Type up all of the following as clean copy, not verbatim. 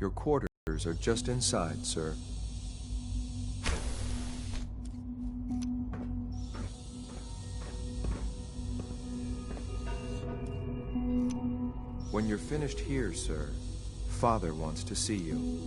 Your quarters are just inside, sir. When you're finished here, sir, Father wants to see you.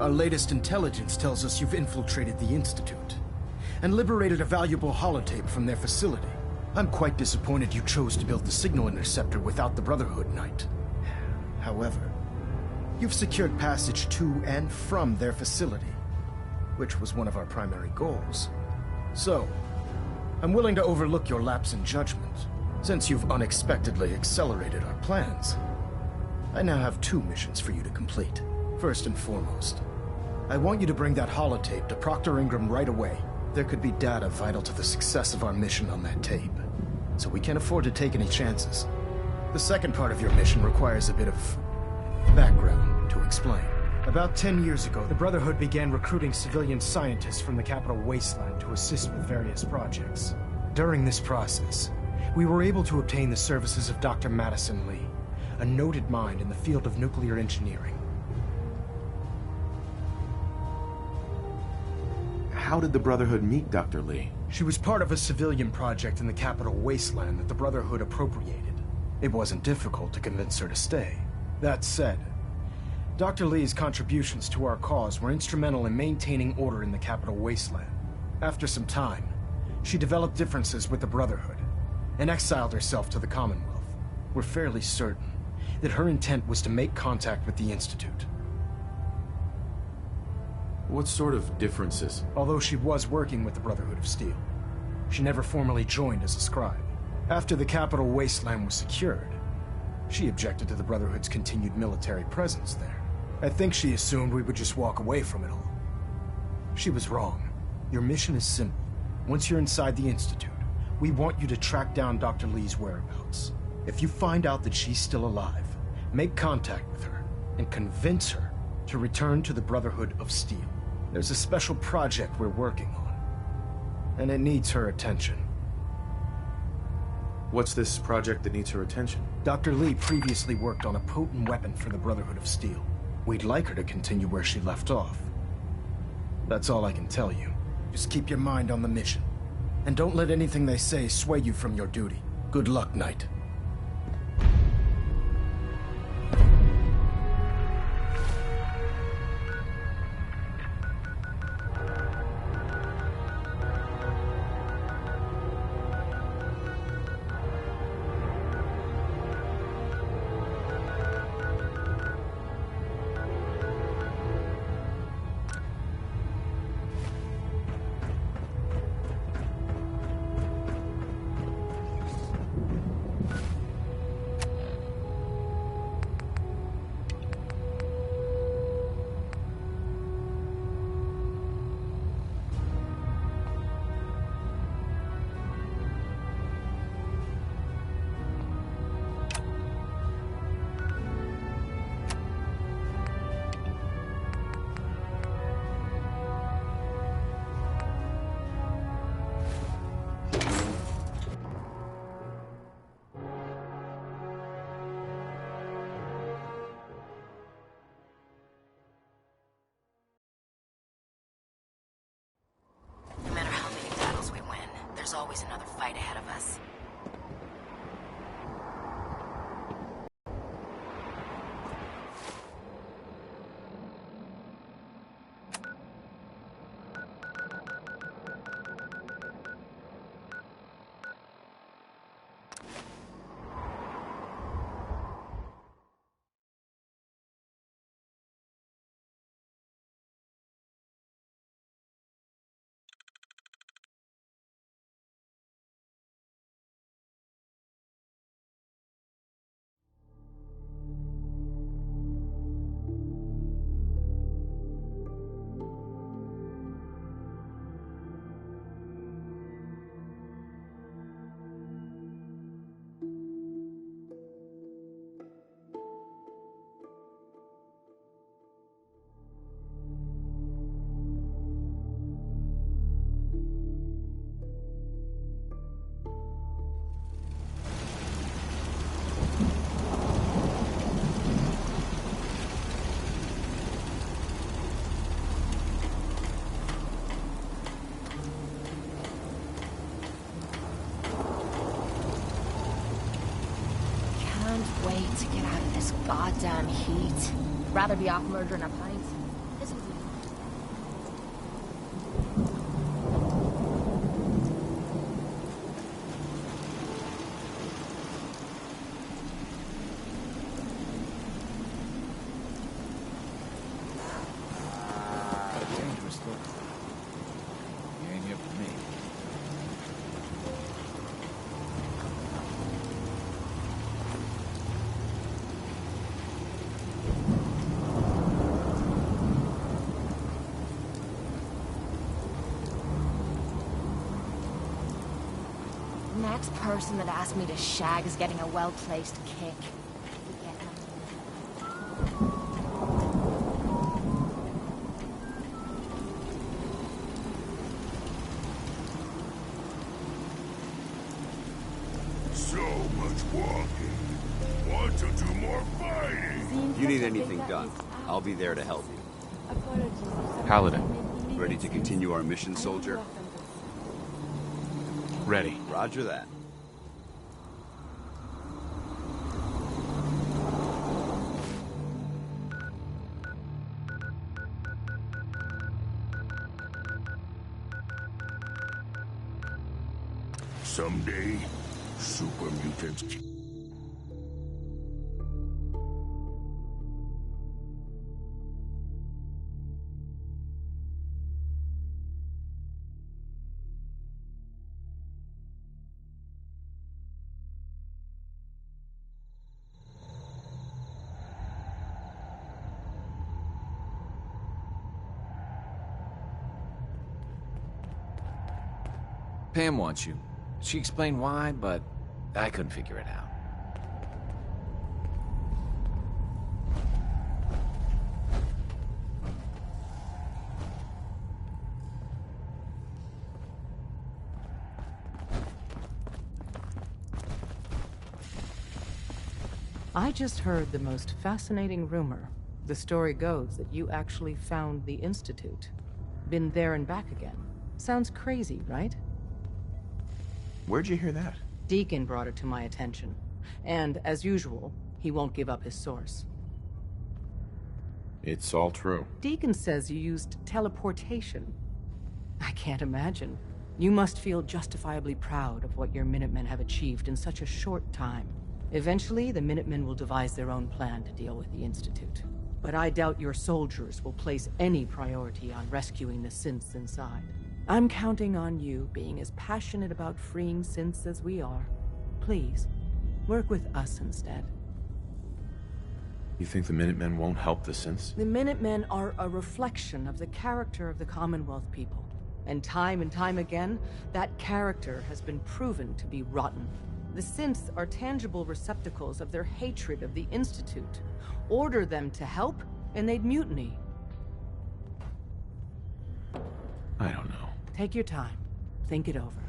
Our latest intelligence tells us you've infiltrated the Institute and liberated a valuable holotape from their facility. I'm quite disappointed you chose to build the signal interceptor without the Brotherhood Knight. However, you've secured passage to and from their facility, which was one of our primary goals. So, I'm willing to overlook your lapse in judgment, since you've unexpectedly accelerated our plans. I now have 2 missions for you to complete. First and foremost, I want you to bring that holotape to Proctor Ingram right away. There could be data vital to the success of our mission on that tape, so we can't afford to take any chances. The second part of your mission requires a bit of background to explain. About 10 years ago, the Brotherhood began recruiting civilian scientists from the capital wasteland to assist with various projects. During this process, we were able to obtain the services of Dr. Madison Lee, a noted mind in the field of nuclear engineering. How did the Brotherhood meet Dr. Lee? She was part of a civilian project in the capital wasteland that the Brotherhood appropriated. It wasn't difficult to convince her to stay. That said, Dr. Lee's contributions to our cause were instrumental in maintaining order in the capital wasteland. After some time, she developed differences with the Brotherhood and exiled herself to the Commonwealth. We're fairly certain that her intent was to make contact with the Institute. What sort of differences? Although she was working with the Brotherhood of Steel, she never formally joined as a scribe. After the capital wasteland was secured, she objected to the Brotherhood's continued military presence there. I think she assumed we would just walk away from it all. She was wrong. Your mission is simple. Once you're inside the Institute, we want you to track down Dr. Lee's whereabouts. If you find out that she's still alive, make contact with her and convince her to return to the Brotherhood of Steel. There's a special project we're working on, and it needs her attention. What's this project that needs her attention? Dr. Lee previously worked on a potent weapon for the Brotherhood of Steel. We'd like her to continue where she left off. That's all I can tell you. Just keep your mind on the mission. And don't let anything they say sway you from your duty. Good luck, Knight. No matter how many battles we win, there's always another fight ahead of us. Wait to get out of this goddamn heat. Rather be off murdering a pint. This was Dangerous look. You ain't here for me. next person that asked me to shag is getting a well-placed kick. So much walking. Want to do more fighting? If you need anything done, I'll be there to help you. Paladin. Ready to continue our mission, soldier? Ready. Roger that. Someday, super mutants. Pam wants you. She explained why, but I couldn't figure it out. I just heard the most fascinating rumor. The story goes that you actually found the Institute. Been there and back again. Sounds crazy, right? Where'd you hear that? Deacon brought it to my attention. And, as usual, he won't give up his source. It's all true. Deacon says you used teleportation. I can't imagine. You must feel justifiably proud of what your Minutemen have achieved in such a short time. Eventually, the Minutemen will devise their own plan to deal with the Institute. But I doubt your soldiers will place any priority on rescuing the synths inside. I'm counting on you being as passionate about freeing synths as we are. Please, work with us instead. You think the Minutemen won't help the synths? The Minutemen are a reflection of the character of the Commonwealth people. And time again, that character has been proven to be rotten. The synths are tangible receptacles of their hatred of the Institute. Order them to help, and they'd mutiny. I don't know. Take your time. Think it over.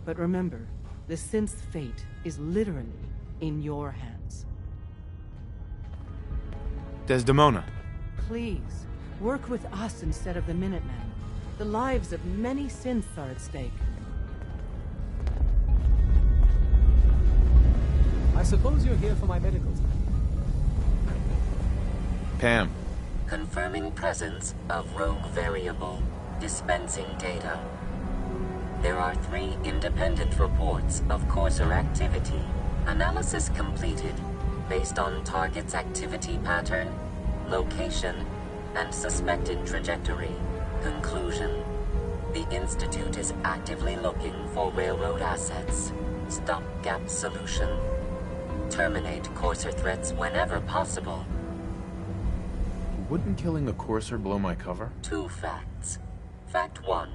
But remember, the synth's fate is literally in your hands. Desdemona. Please, work with us instead of the Minutemen. The lives of many synths are at stake. I suppose you're here for my medicals. Pam. Confirming presence of rogue variable. Dispensing data. There are 3 independent reports of Courser activity. Analysis completed based on target's activity pattern, location, and suspected trajectory. Conclusion. The Institute is actively looking for railroad assets. Stopgap solution. Terminate Courser threats whenever possible. Wouldn't killing the Courser blow my cover? 2 facts. Fact 1.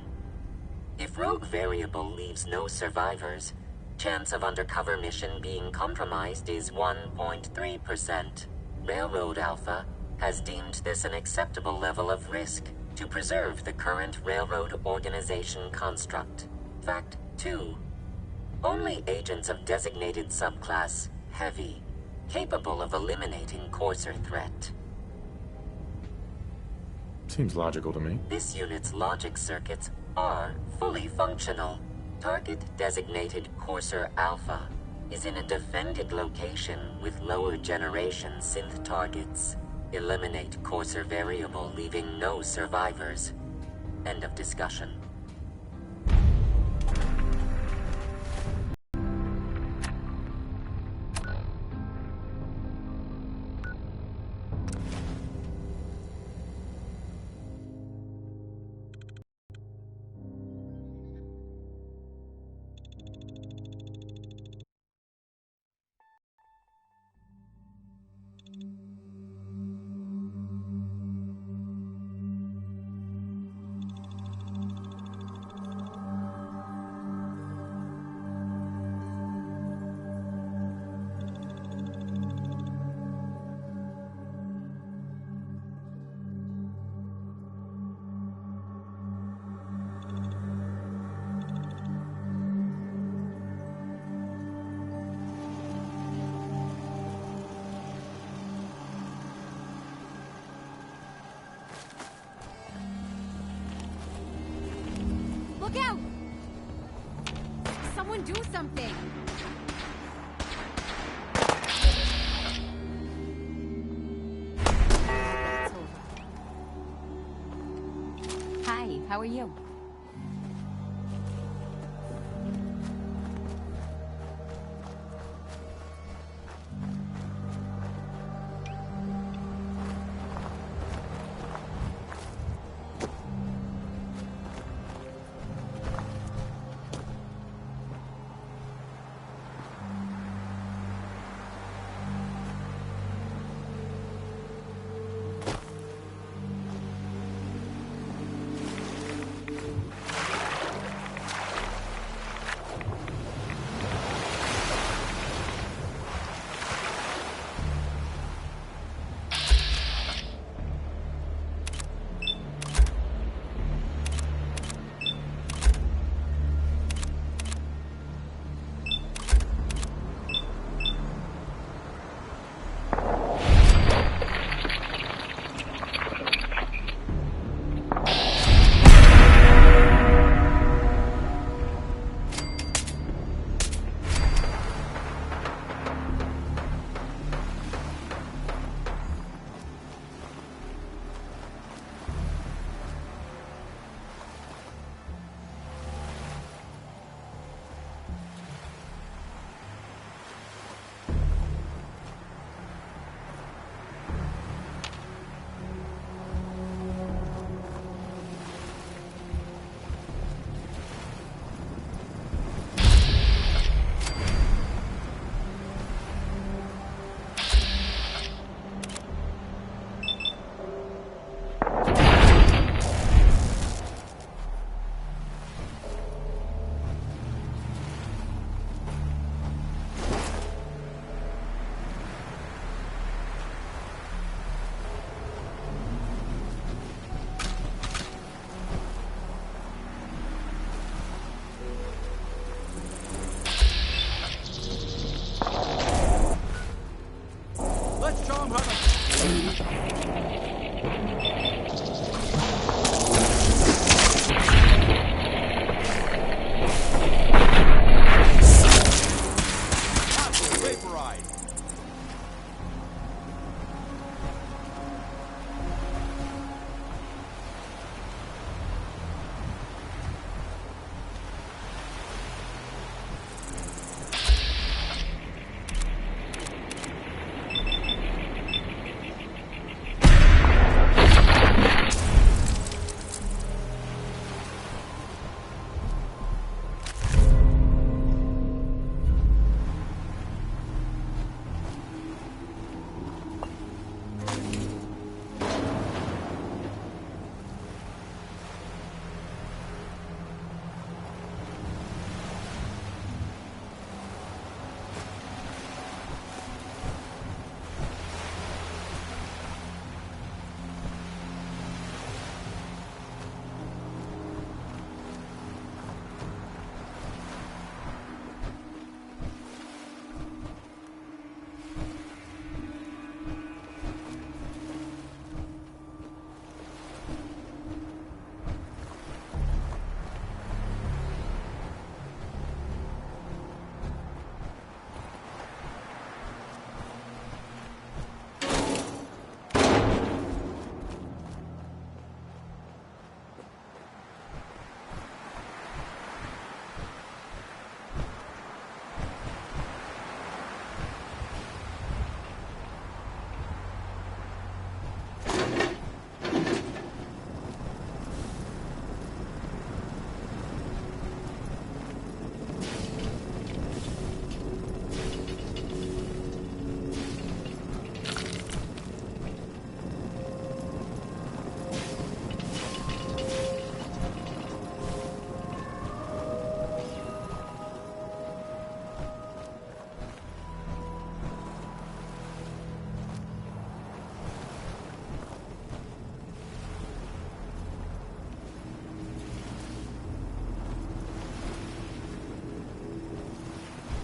If rogue variable leaves no survivors, chance of undercover mission being compromised is 1.3%. Railroad Alpha has deemed this an acceptable level of risk to preserve the current railroad organization construct. Fact 2. Only agents of designated subclass Heavy, capable of eliminating Courser threat. Seems logical to me. This unit's logic circuits are fully functional. Target designated Courser Alpha is in a defended location with lower generation synth targets. Eliminate Courser variable, leaving no survivors. End of discussion. Look out! Someone do something! Hi, how are you?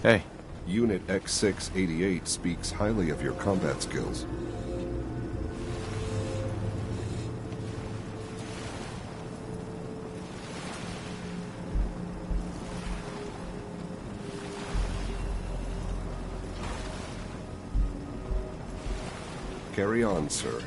Hey. Unit X688 speaks highly of your combat skills. Carry on, sir.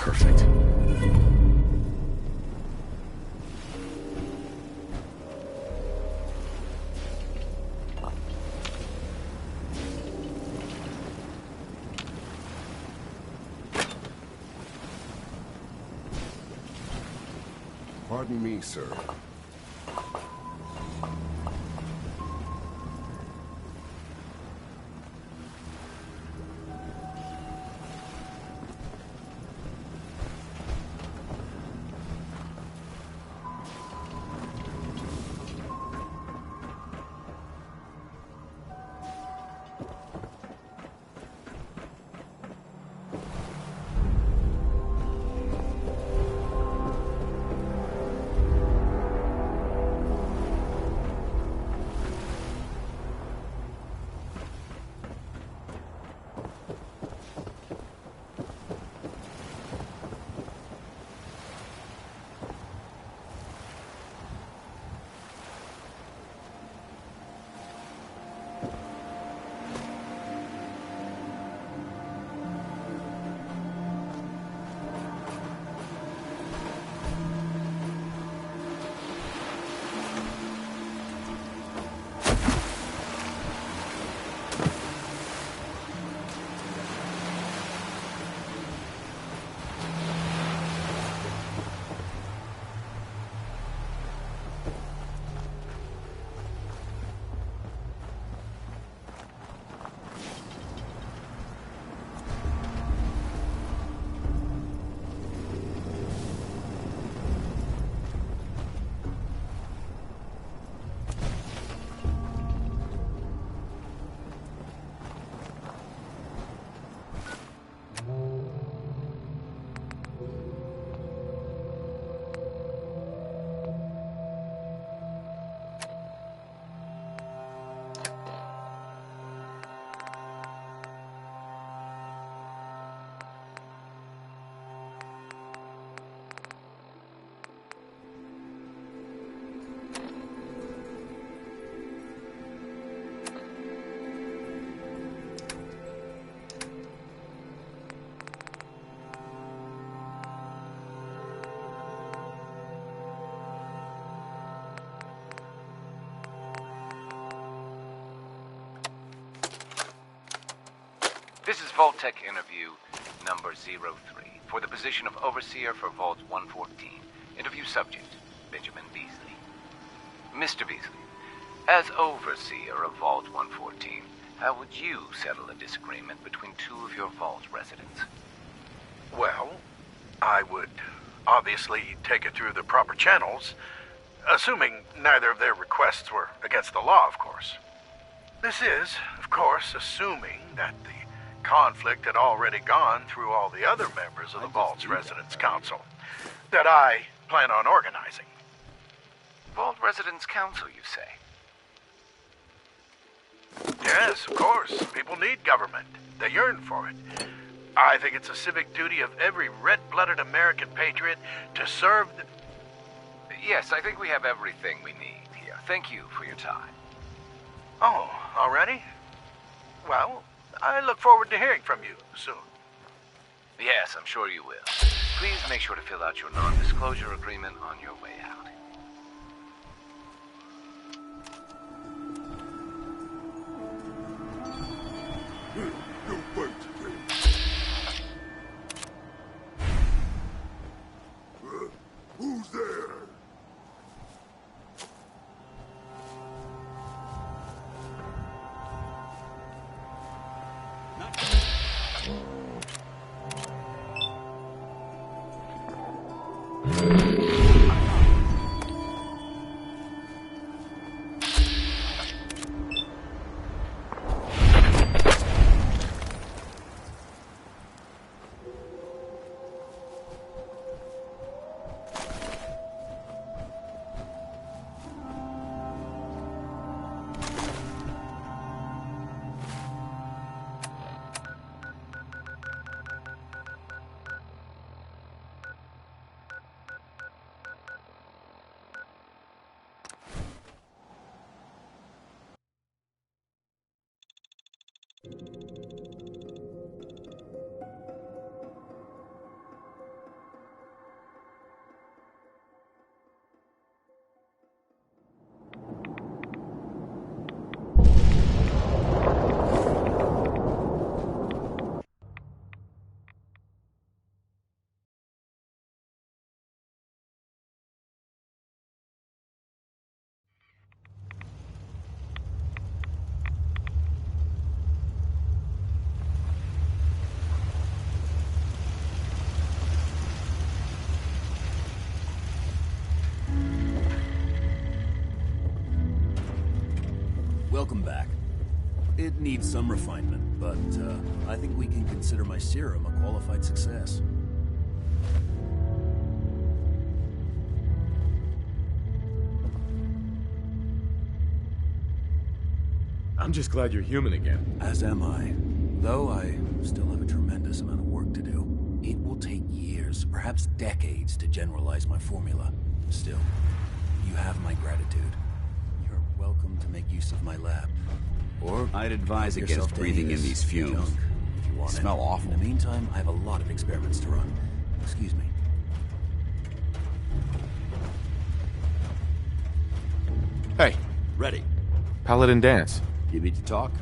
Perfect. Pardon me, sir. This is Vault-Tec interview number 03 for the position of Overseer for Vault 114. Interview subject, Benjamin Beasley. Mr. Beasley, as Overseer of Vault 114, how would you settle a disagreement between two of your Vault residents? Well, I would obviously take it through the proper channels, assuming neither of their requests were against the law, of course. This is, of course, assuming that the conflict had already gone through all the other members of the Vault's Residence Council that I plan on organizing. Vault Residence Council, you say? Yes, of course. People need government. They yearn for it. I think it's a civic duty of every red-blooded American patriot to serve the... Yes, I think we have everything we need here. Thank you for your time. Oh, already? Well, I look forward to hearing from you soon. Yes, I'm sure you will. Please make sure to fill out your non-disclosure agreement on your way out. Who's there? Welcome back. It needs some refinement, but I think we can consider my serum a qualified success. I'm just glad you're human again. As am I. Though I still have a tremendous amount of work to do. It will take years, perhaps decades, to generalize my formula. Still, you have my gratitude. You're welcome to make use of my lab. Or I'd advise help against yourself to breathing in Anus, these fumes. junk, if you want They smell it. awful. In the meantime, I have a lot of experiments to run. Excuse me. Hey, Ready. Paladin Dance. You need to talk?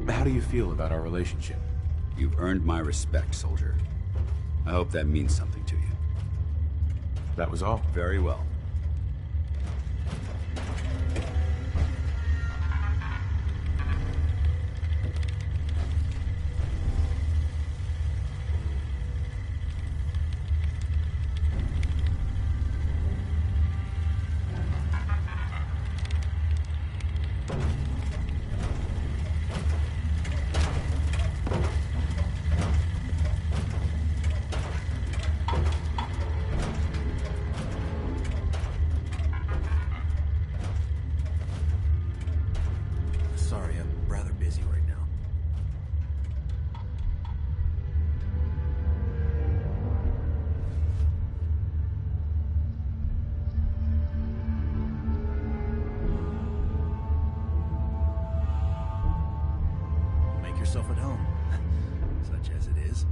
How do you feel about our relationship? You've earned my respect, soldier. I hope that means something to you. That was all. Very well. Sorry, I'm rather busy right now. Make yourself at home, such as it is.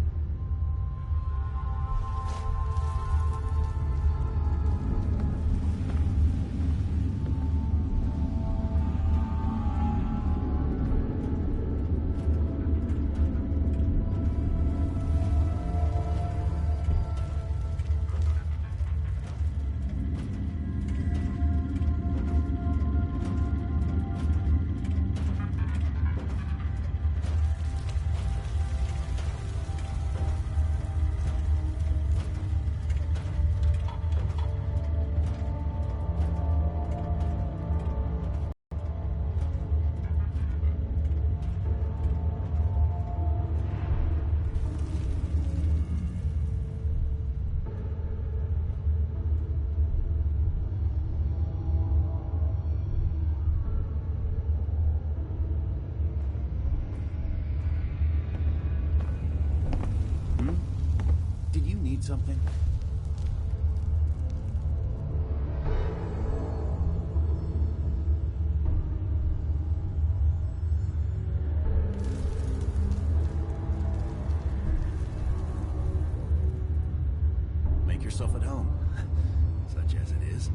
Did you need something? Make yourself at home, such as it is.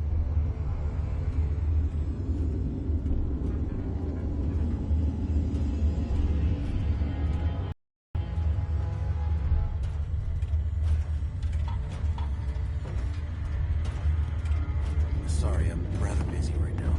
Sorry, I'm rather busy right now.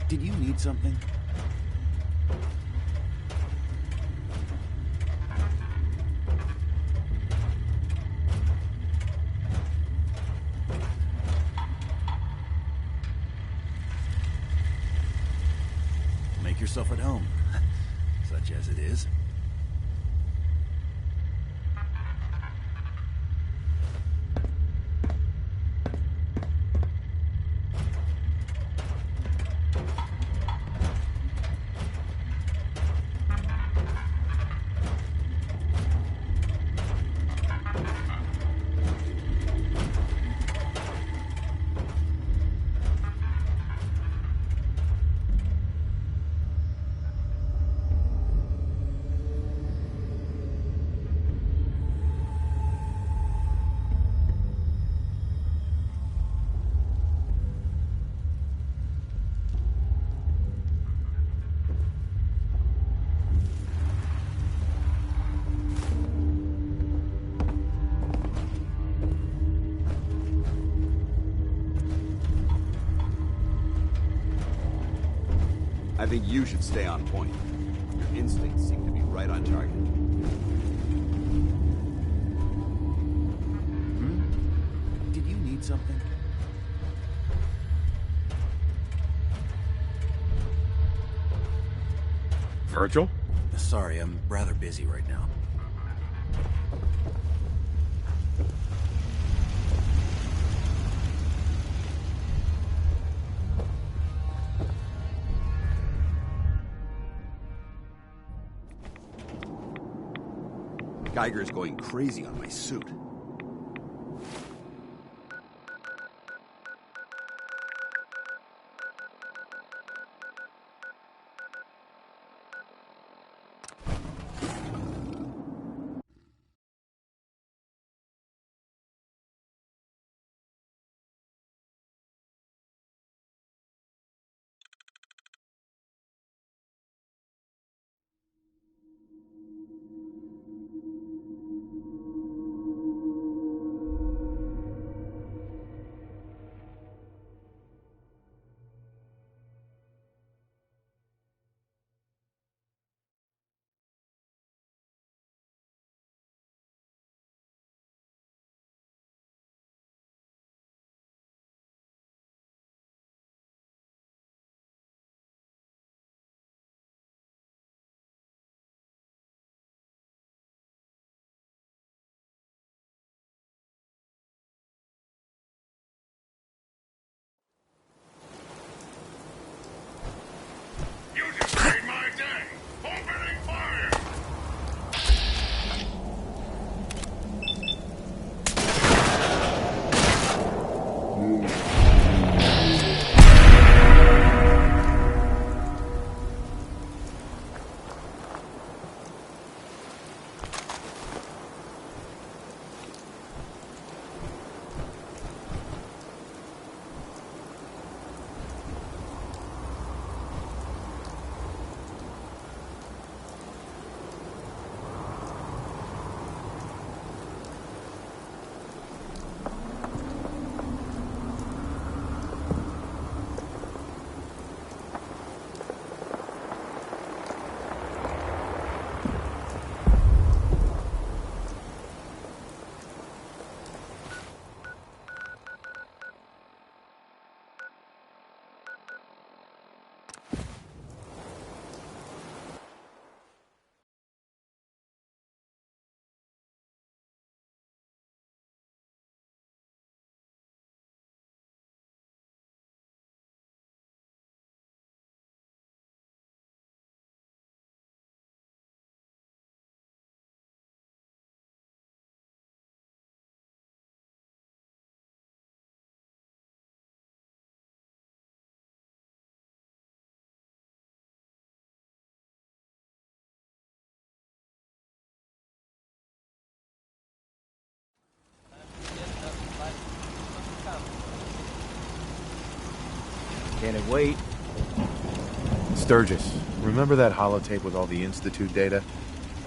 Did you need something? Make yourself at home, such as it is. I think you should stay on point. Your instincts seem to be right on target. Did you need something? Virgil? Sorry, I'm rather busy right now. Geiger's going crazy on my suit. Can it wait? Sturgis, remember that holotape with all the Institute data?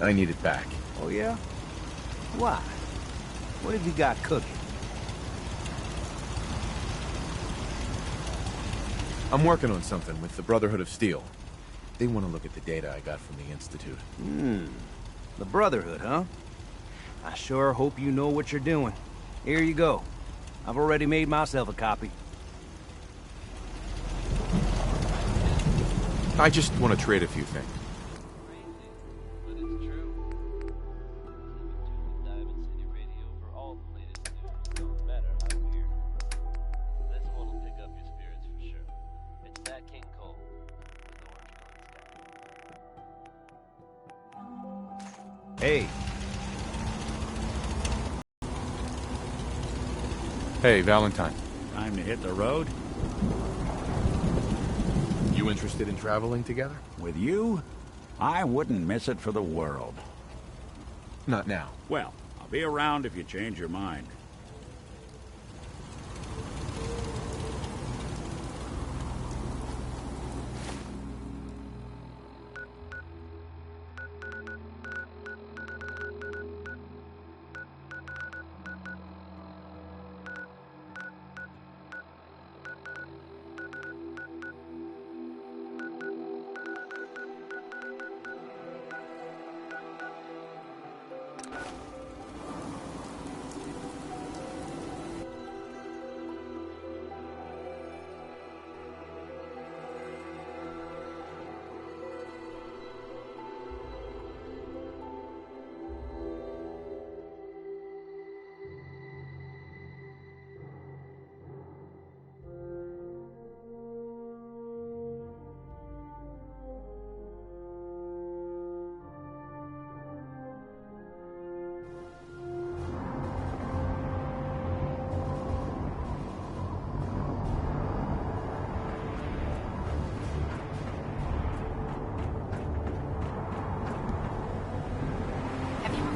I need it back. Oh, yeah? Why? What have you got cooking? I'm working on something with the Brotherhood of Steel. They want to look at the data I got from the Institute. The Brotherhood, huh? I sure hope you know what you're doing. Here you go. I've already made myself a copy. I just want to trade a few things. Hey. Hey, Valentine. Time to hit the road? You interested in traveling together? With you? I wouldn't miss it for the world. Not now. Well, I'll be around if you change your mind.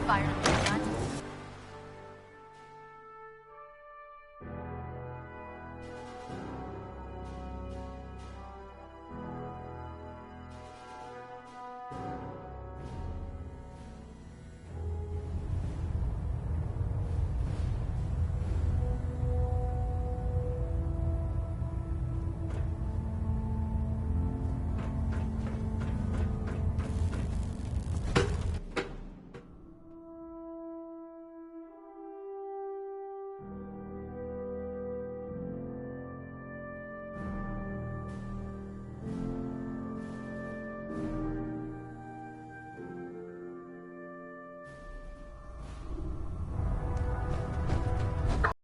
Fire on the gun.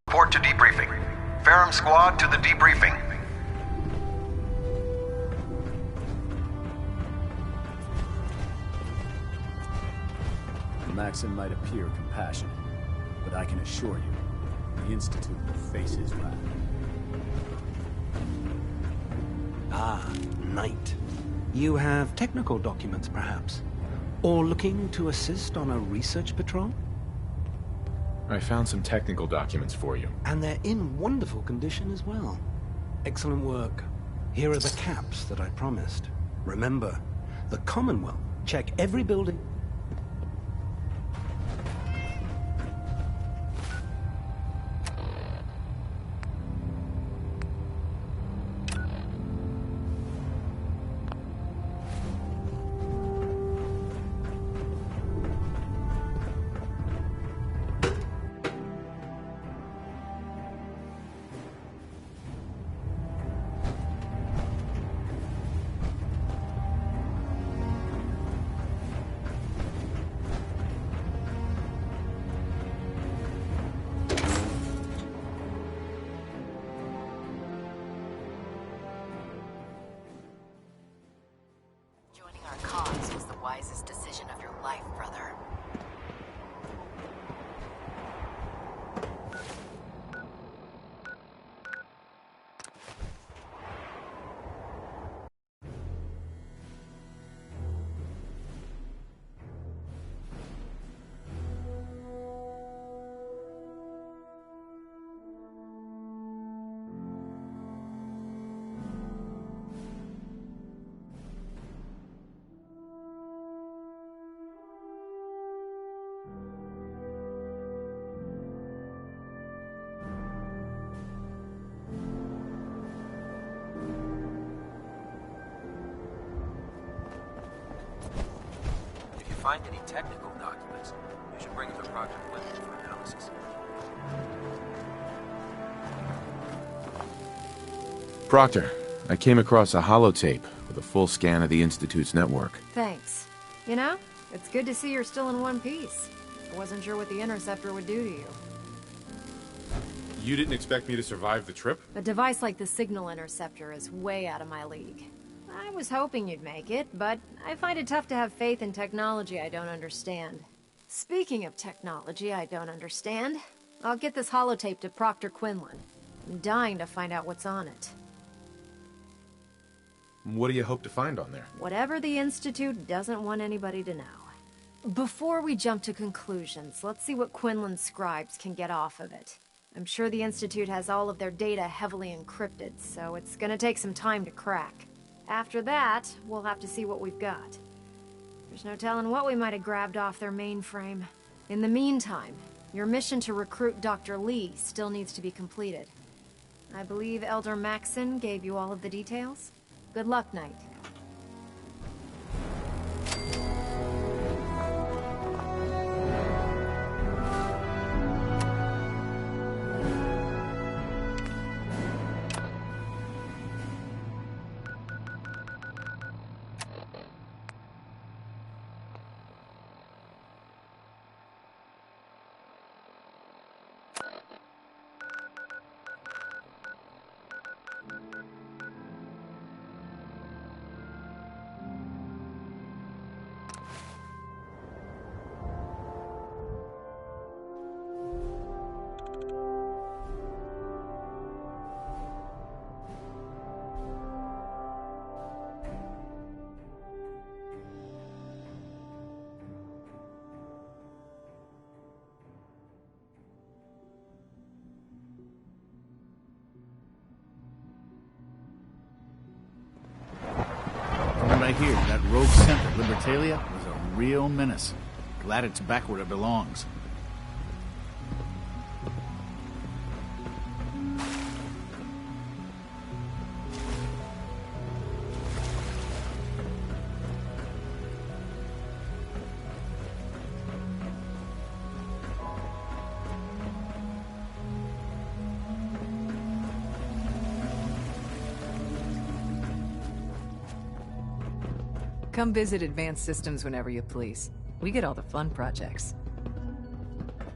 Report to debriefing. Ferrum squad to the debriefing. Maxim might appear compassionate, but I can assure you, the Institute will face his wrath. Ah, Knight. You have technical documents, perhaps? Or looking to assist on a research patrol? I found some technical documents for you. And they're in wonderful condition as well. Excellent work. Here are the caps that I promised. Remember, the Commonwealth check every building. Wisest decision of your life, brother. find any technical documents, you should bring them to Proctor Quinlan for analysis. Proctor, I came across a holotape with a full scan of the Institute's network. Thanks. You know, it's good to see you're still in one piece. I wasn't sure what the Interceptor would do to you. You didn't expect me to survive the trip? A device like the Signal Interceptor is way out of my league. I was hoping you'd make it, but I find it tough to have faith in technology I don't understand. Speaking of technology I don't understand, I'll get this holotape to Proctor Quinlan. I'm dying to find out what's on it. What do you hope to find on there? Whatever the Institute doesn't want anybody to know. Before we jump to conclusions, let's see what Quinlan's scribes can get off of it. I'm sure the Institute has all of their data heavily encrypted, so it's gonna take some time to crack. After that, we'll have to see what we've got. There's no telling what we might have grabbed off their mainframe. In the meantime, your mission to recruit Dr. Lee still needs to be completed. I believe Elder Maxson gave you all of the details? Good luck, Knight. I hear that rogue scent at Libertalia was a real menace. Glad it's back where it belongs. Come visit Advanced Systems whenever you please. We get all the fun projects.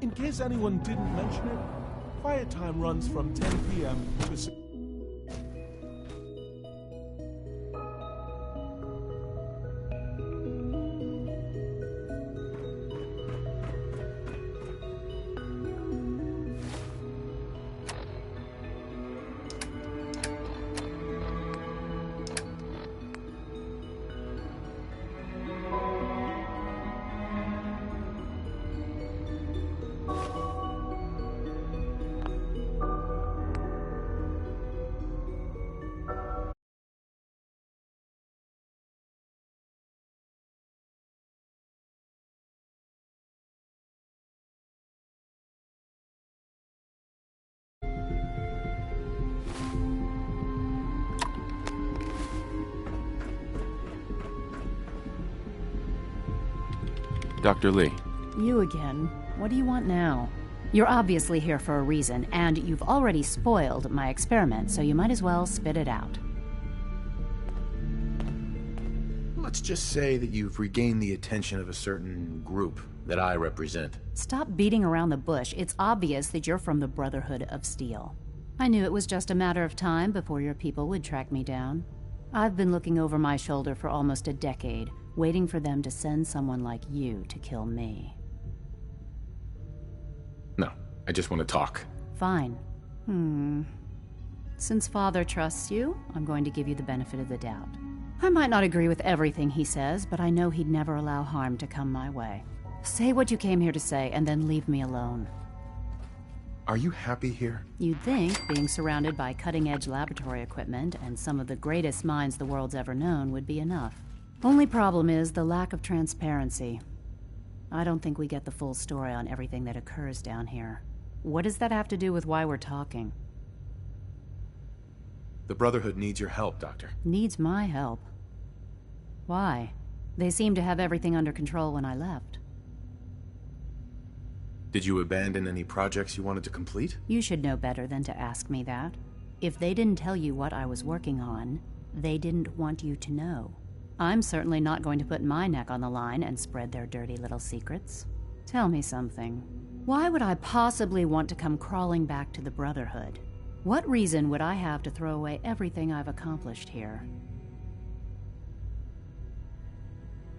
In case anyone didn't mention it, quiet time runs from 10 p.m. to Dr. Lee. You again. What do you want now? You're obviously here for a reason, and you've already spoiled my experiment, so you might as well spit it out. Let's just say that you've regained the attention of a certain group that I represent. Stop beating around the bush. It's obvious that you're from the Brotherhood of Steel. I knew it was just a matter of time before your people would track me down. I've been looking over my shoulder for almost a decade, waiting for them to send someone like you to kill me. No, I just want to talk. Fine. Since Father trusts you, I'm going to give you the benefit of the doubt. I might not agree with everything he says, but I know he'd never allow harm to come my way. Say what you came here to say, and then leave me alone. Are you happy here? You'd think being surrounded by cutting-edge laboratory equipment and some of the greatest minds the world's ever known would be enough. Only problem is the lack of transparency. I don't think we get the full story on everything that occurs down here. What does that have to do with why we're talking? The Brotherhood needs your help, Doctor. Needs my help? Why? They seemed to have everything under control when I left. Did you abandon any projects you wanted to complete? You should know better than to ask me that. If they didn't tell you what I was working on, they didn't want you to know. I'm certainly not going to put my neck on the line and spread their dirty little secrets. Tell me something. Why would I possibly want to come crawling back to the Brotherhood? What reason would I have to throw away everything I've accomplished here?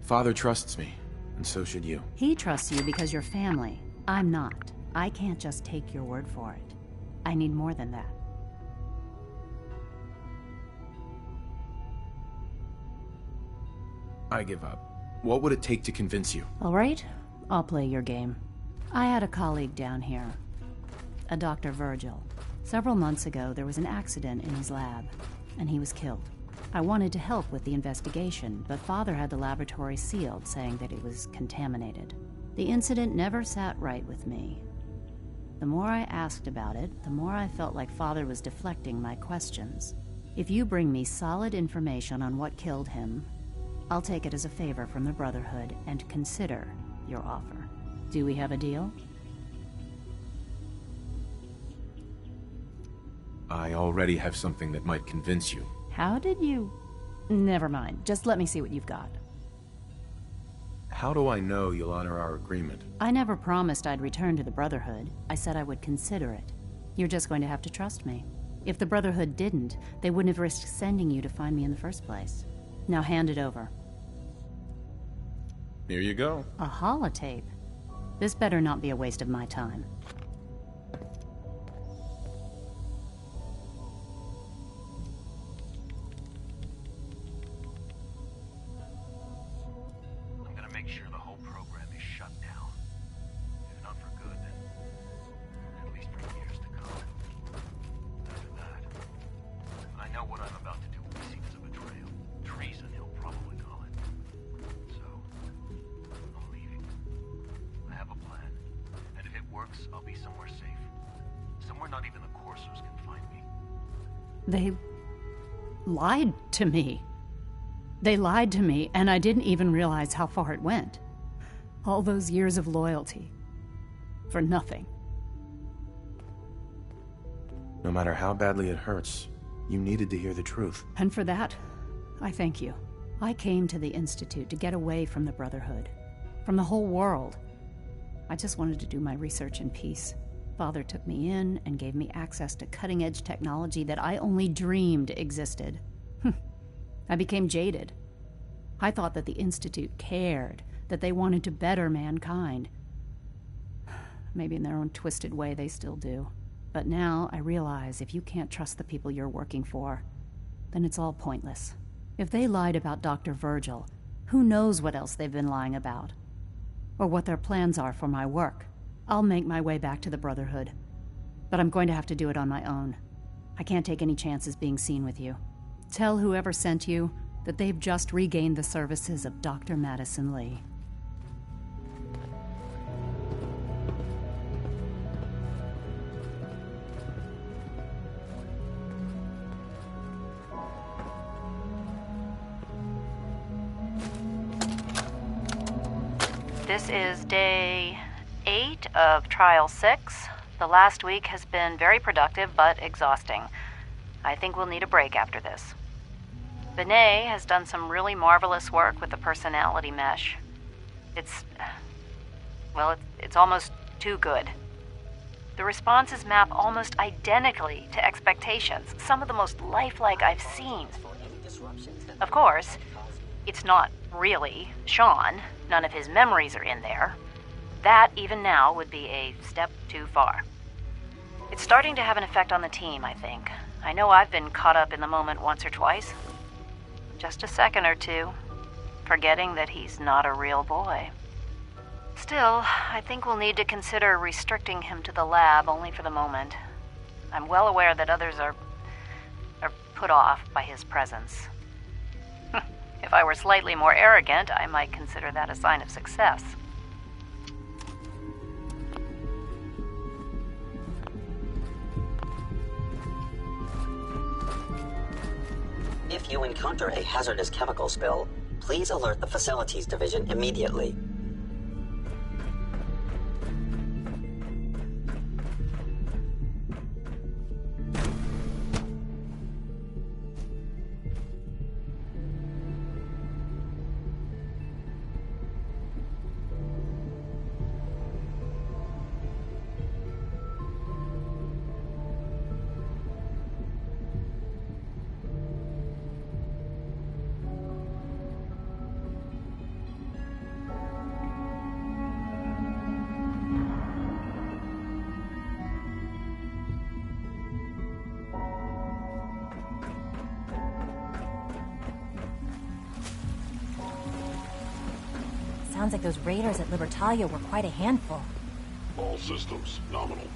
Father trusts me, and so should you. He trusts you because you're family. I'm not. I can't just take your word for it. I need more than that. I give up. What would it take to convince you? All right, I'll play your game. I had a colleague down here, a Dr. Virgil. Several months ago, there was an accident in his lab, and he was killed. I wanted to help with the investigation, but Father had the laboratory sealed, saying that it was contaminated. The incident never sat right with me. The more I asked about it, the more I felt like Father was deflecting my questions. If you bring me solid information on what killed him, I'll take it as a favor from the Brotherhood and consider your offer. Do we have a deal? I already have something that might convince you. How did you... Never mind. Just let me see what you've got. How do I know you'll honor our agreement? I never promised I'd return to the Brotherhood. I said I would consider it. You're just going to have to trust me. If the Brotherhood didn't, they wouldn't have risked sending you to find me in the first place. Now hand it over. Here you go. A holotape? This better not be a waste of my time. I'm gonna make sure the whole program is shut down. If not for good, then at least for years to come. After that, I know what I'm about to do will be seen as a betrayal. Treason, he'll probably call it. So, I'm leaving. I have a plan. And if it works, I'll be somewhere safe. Somewhere not even the Coursers can find me. They lied to me. They lied to me, and I didn't even realize how far it went. All those years of loyalty. For nothing. No matter how badly it hurts, you needed to hear the truth. And for that, I thank you. I came to the Institute to get away from the Brotherhood. From the whole world. I just wanted to do my research in peace. Father took me in and gave me access to cutting-edge technology that I only dreamed existed. I became jaded. I thought that the Institute cared, that they wanted to better mankind. Maybe in their own twisted way they still do. But now I realize if you can't trust the people you're working for, then it's all pointless. If they lied about Dr. Virgil, who knows what else they've been lying about? Or what their plans are for my work. I'll make my way back to the Brotherhood. But I'm going to have to do it on my own. I can't take any chances being seen with you. Tell whoever sent you that they've just regained the services of Dr. Madison Lee. This is day 8 of Trial 6. The last week has been very productive but exhausting. I think we'll need a break after this. Benet has done some really marvelous work with the personality mesh. It's almost too good. The responses map almost identically to expectations, some of the most lifelike I've seen. Of course, it's not really Sean. None of his memories are in there. That, even now, would be a step too far. It's starting to have an effect on the team, I think. I know I've been caught up in the moment once or twice. Just a second or two, forgetting that he's not a real boy. Still, I think we'll need to consider restricting him to the lab only for the moment. I'm well aware that others are put off by his presence. If I were slightly more arrogant, I might consider that a sign of success. If you encounter a hazardous chemical spill, please alert the Facilities Division immediately. Sounds like those raiders at Libertalia were quite a handful. All systems nominal.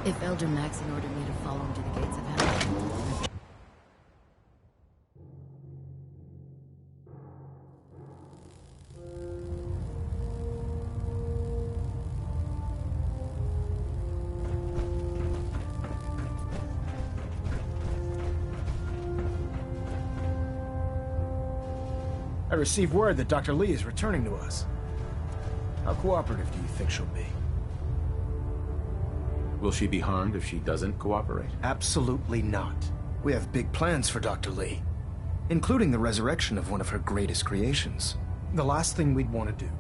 If Elder Maxon ordered me to follow him to the gates of heaven... I received word that Dr. Lee is returning to us. How cooperative do you think she'll be? Will she be harmed if she doesn't cooperate? Absolutely not. We have big plans for Dr. Lee, including the resurrection of one of her greatest creations. The last thing we'd want to do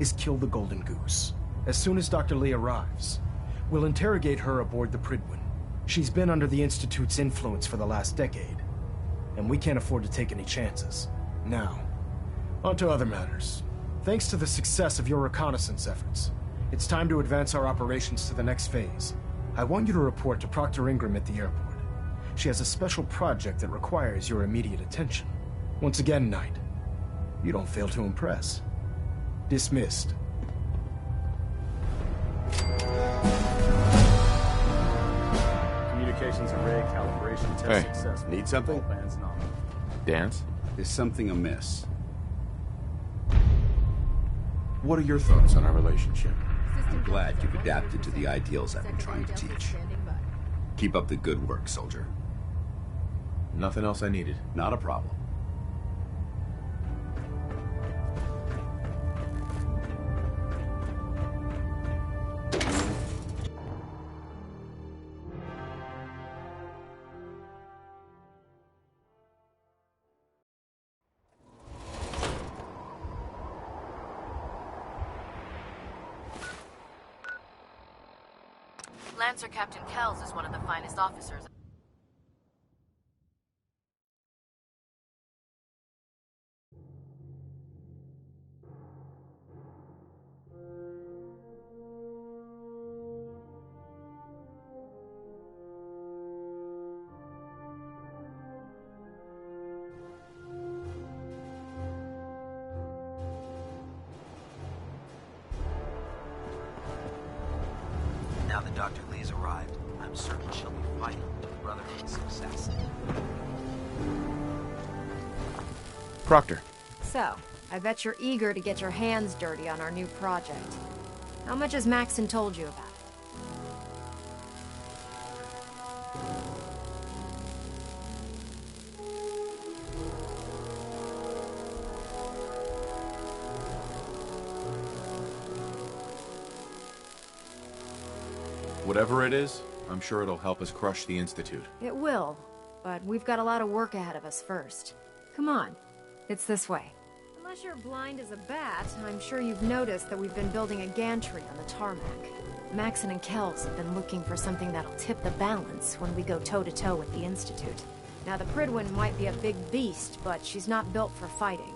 is kill the Golden Goose. As soon as Dr. Lee arrives, we'll interrogate her aboard the Prydwen. She's been under the Institute's influence for the last decade, and we can't afford to take any chances. Now, on to other matters. Thanks to the success of your reconnaissance efforts, it's time to advance our operations to the next phase. I want you to report to Proctor Ingram at the airport. She has a special project that requires your immediate attention. Once again, Knight, you don't fail to impress. Dismissed. Communications array calibration test Hey, successful. need something? All bands nominal. Dance? Is something amiss? What are your thoughts on our relationship? I'm glad you've adapted to the ideals I've been trying to teach. Keep up the good work, soldier. Nothing else I needed. Not a problem. Lancer Captain Kells is one of the finest officers. Now that Dr. Lee's arrived, I'm certain she'll be vital to the Brotherhood's success. Proctor. So, I bet you're eager to get your hands dirty on our new project. How much has Maxon told you about it? Whatever it is, I'm sure it'll help us crush the Institute. It will, but we've got a lot of work ahead of us first. Come on, it's this way. Unless you're blind as a bat, I'm sure you've noticed that we've been building a gantry on the tarmac. Maxon and Kells have been looking for something that'll tip the balance when we go toe-to-toe with the Institute. Now, the Prydwen might be a big beast, but she's not built for fighting.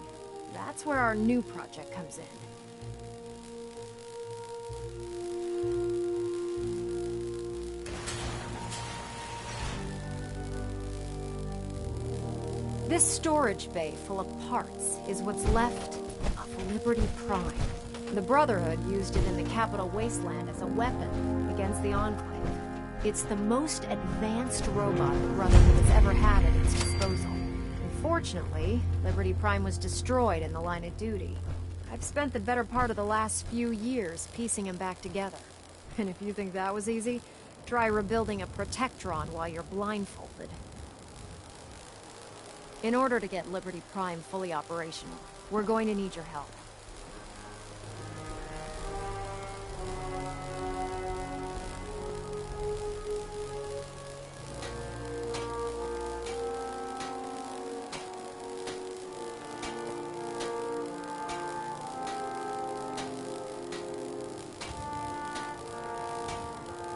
That's where our new project comes in. This storage bay full of parts is what's left of Liberty Prime. The Brotherhood used it in the Capital Wasteland as a weapon against the Enclave. It's the most advanced robot the Brotherhood has ever had at its disposal. Unfortunately, Liberty Prime was destroyed in the line of duty. I've spent the better part of the last few years piecing him back together. And if you think that was easy, try rebuilding a Protectron while you're blindfolded. In order to get Liberty Prime fully operational, we're going to need your help.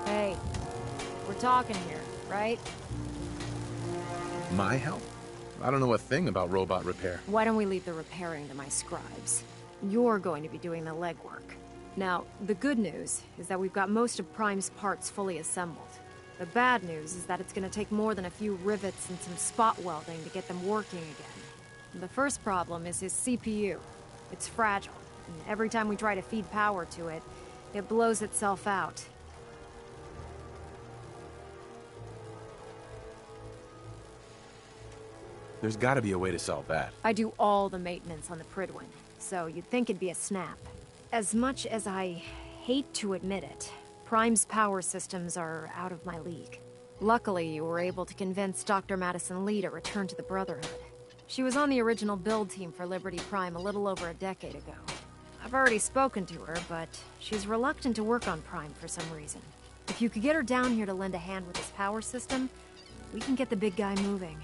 Hey, we're talking here, right? My help? I don't know a thing about robot repair. Why don't we leave the repairing to my scribes? You're going to be doing the legwork. Now, the good news is that we've got most of Prime's parts fully assembled. The bad news is that it's going to take more than a few rivets and some spot welding to get them working again. The first problem is his CPU. It's fragile, and every time we try to feed power to it, it blows itself out. There's gotta be a way to solve that. I do all the maintenance on the Prydwen, so you'd think it'd be a snap. As much as I hate to admit it, Prime's power systems are out of my league. Luckily, you were able to convince Dr. Madison Lee to return to the Brotherhood. She was on the original build team for Liberty Prime a little over a decade ago. I've already spoken to her, but she's reluctant to work on Prime for some reason. If you could get her down here to lend a hand with his power system, we can get the big guy moving.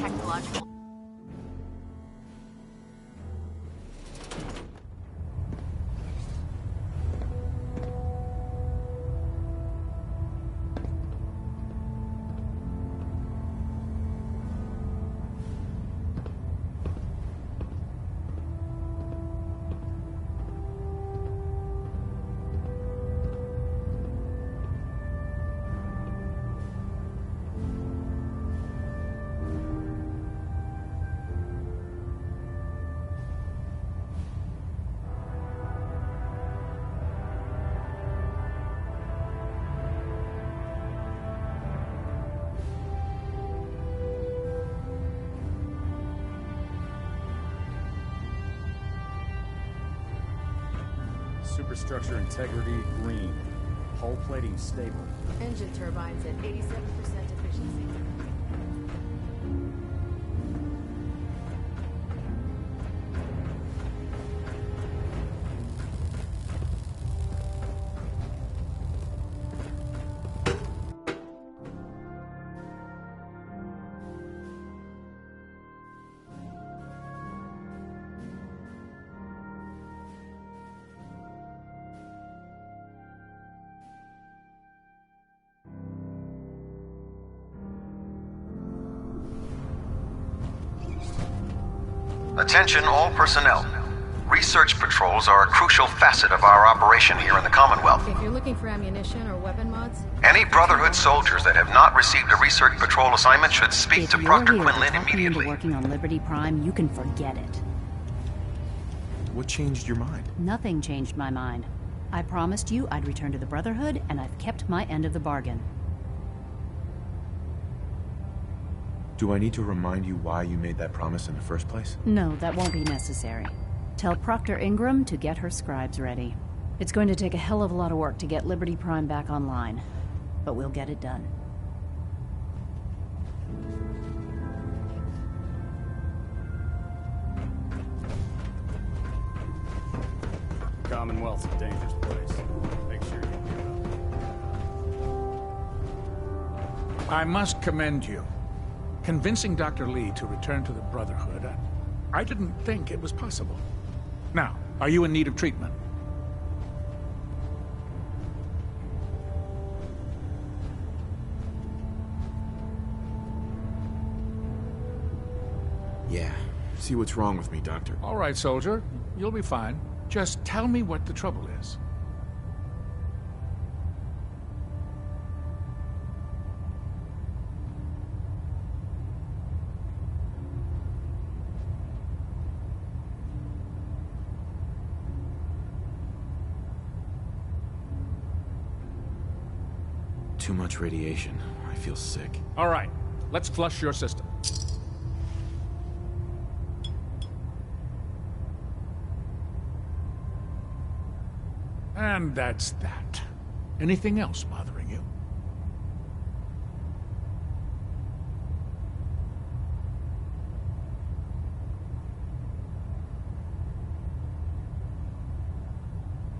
Technological. Superstructure integrity green. Hull plating stable. Engine turbines at 87% efficiency. Attention all personnel. Research patrols are a crucial facet of our operation here in the Commonwealth. If you're looking for ammunition or weapon mods... Any Brotherhood soldiers that have not received a research patrol assignment should speak to Proctor If you're Quinlan here to talk me into immediately. working on Liberty Prime, you can forget it. What changed your mind? Nothing changed my mind. I promised you I'd return to the Brotherhood, and I've kept my end of the bargain. Do I need to remind you why you made that promise in the first place? No, that won't be necessary. Tell Proctor Ingram to get her scribes ready. It's going to take a hell of a lot of work to get Liberty Prime back online, but we'll get it done. Commonwealth's a dangerous place. Make sure you give up. I must commend you. Convincing Dr. Lee to return to the Brotherhood, I didn't think it was possible. Now, are you in need of treatment? Yeah. See what's wrong with me, Doctor. All right, soldier. You'll be fine. Just tell me what the trouble is. Too much radiation. I feel sick. All right. Let's flush your system. And that's that. Anything else bothering you?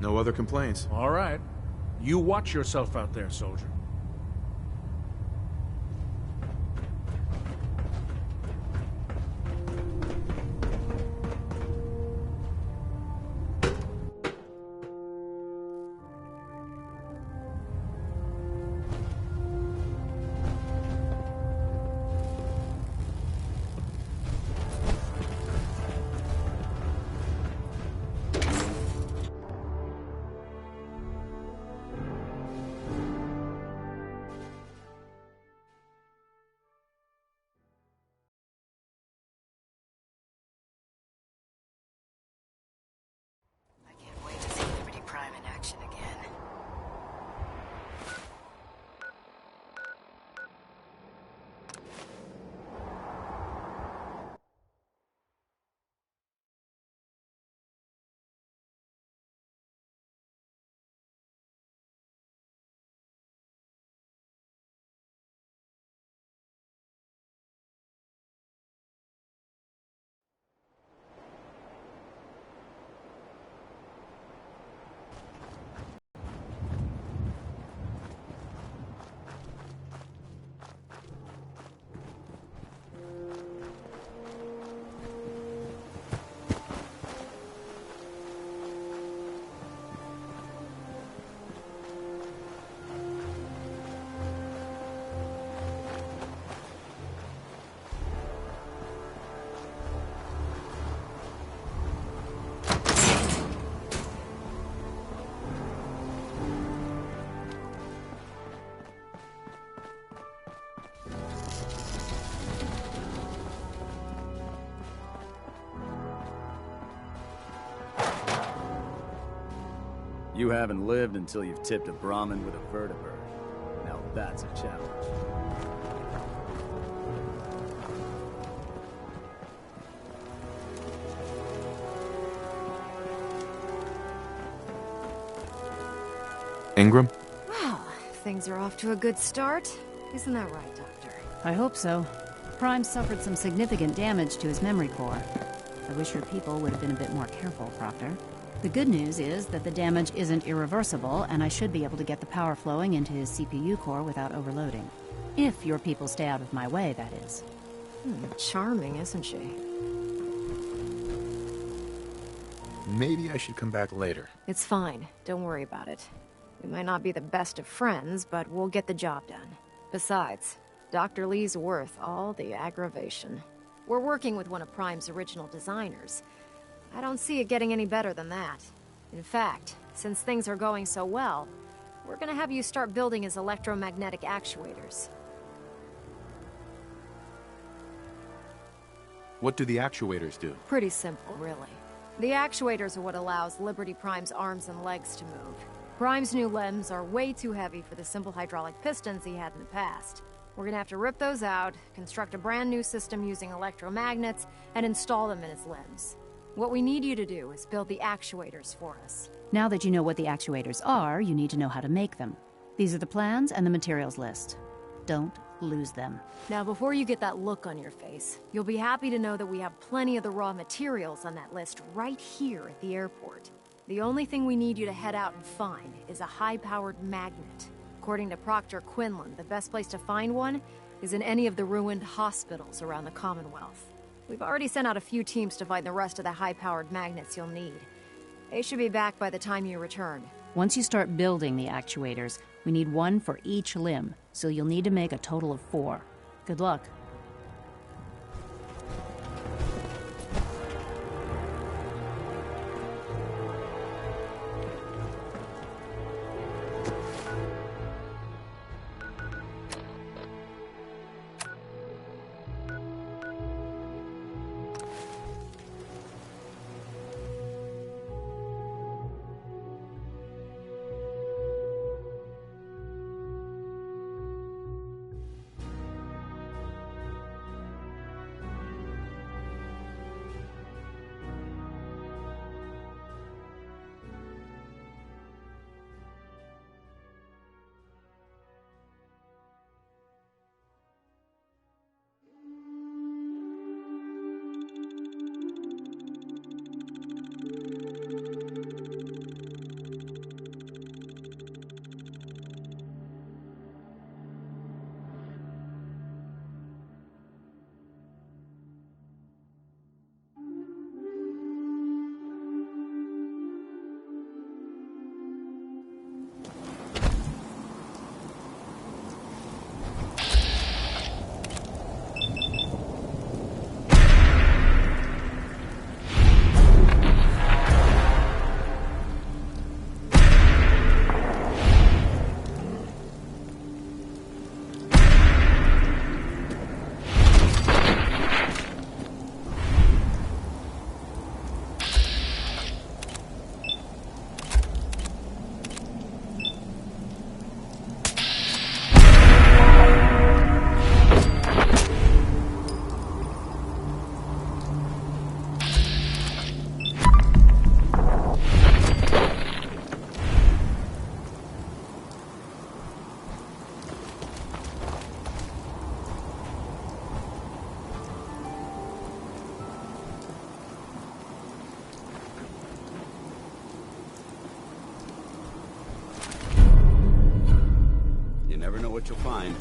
No other complaints. All right. You watch yourself out there, soldier. You haven't lived until you've tipped a Brahmin with a vertibird. Now that's a challenge. Ingram? Well, things are off to a good start. Isn't that right, Doctor? I hope so. Prime suffered some significant damage to his memory core. I wish your people would have been a bit more careful, Proctor. The good news is that the damage isn't irreversible, and I should be able to get the power flowing into his CPU core without overloading. If your people stay out of my way, that is. Charming, isn't she? Maybe I should come back later. It's fine. Don't worry about it. We might not be the best of friends, but we'll get the job done. Besides, Dr. Lee's worth all the aggravation. We're working with one of Prime's original designers. I don't see it getting any better than that. In fact, since things are going so well, we're gonna have you start building his electromagnetic actuators. What do the actuators do? Pretty simple, really. The actuators are what allows Liberty Prime's arms and legs to move. Prime's new limbs are way too heavy for the simple hydraulic pistons he had in the past. We're gonna have to rip those out, construct a brand new system using electromagnets, and install them in his limbs. What we need you to do is build the actuators for us. Now that you know what the actuators are, you need to know how to make them. These are the plans and the materials list. Don't lose them. Now, before you get that look on your face, you'll be happy to know that we have plenty of the raw materials on that list right here at the airport. The only thing we need you to head out and find is a high-powered magnet. According to Proctor Quinlan, the best place to find one is in any of the ruined hospitals around the Commonwealth. We've already sent out a few teams to find the rest of the high-powered magnets you'll need. They should be back by the time you return. Once you start building the actuators, we need one for each limb, so you'll need to make a total of 4. Good luck. Never know what you'll find.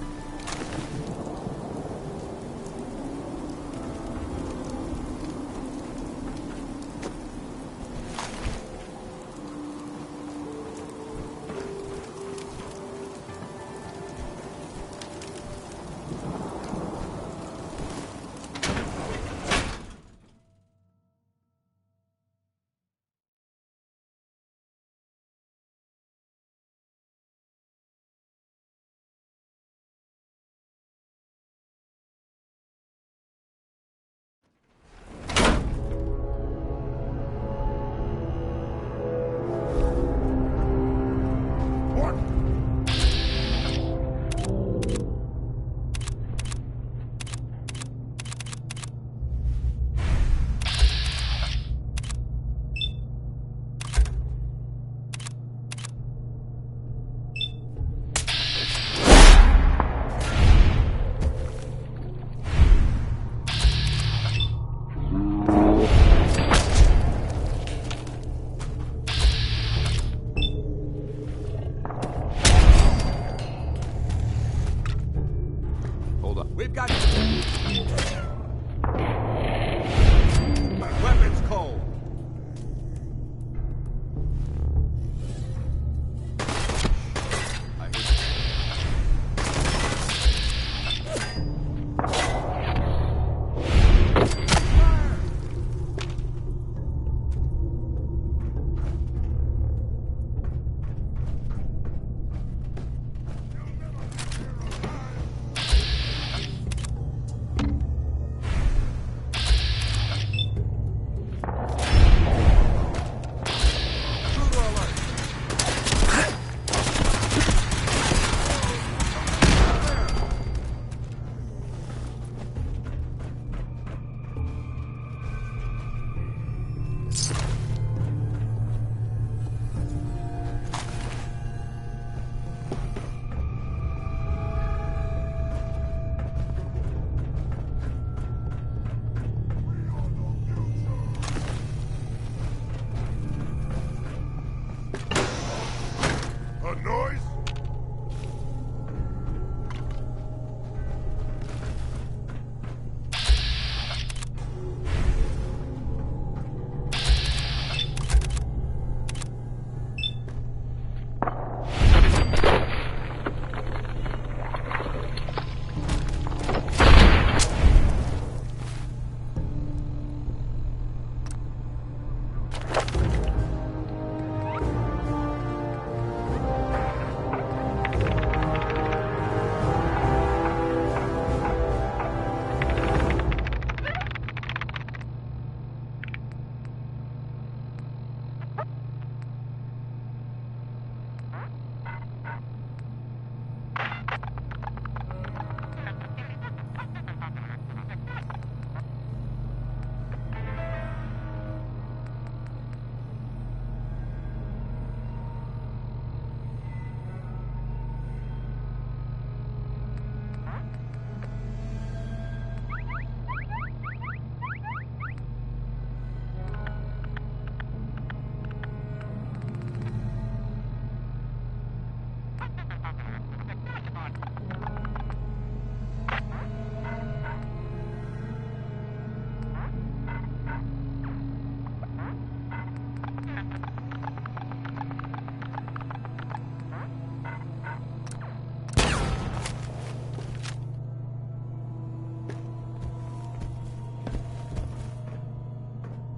A noise?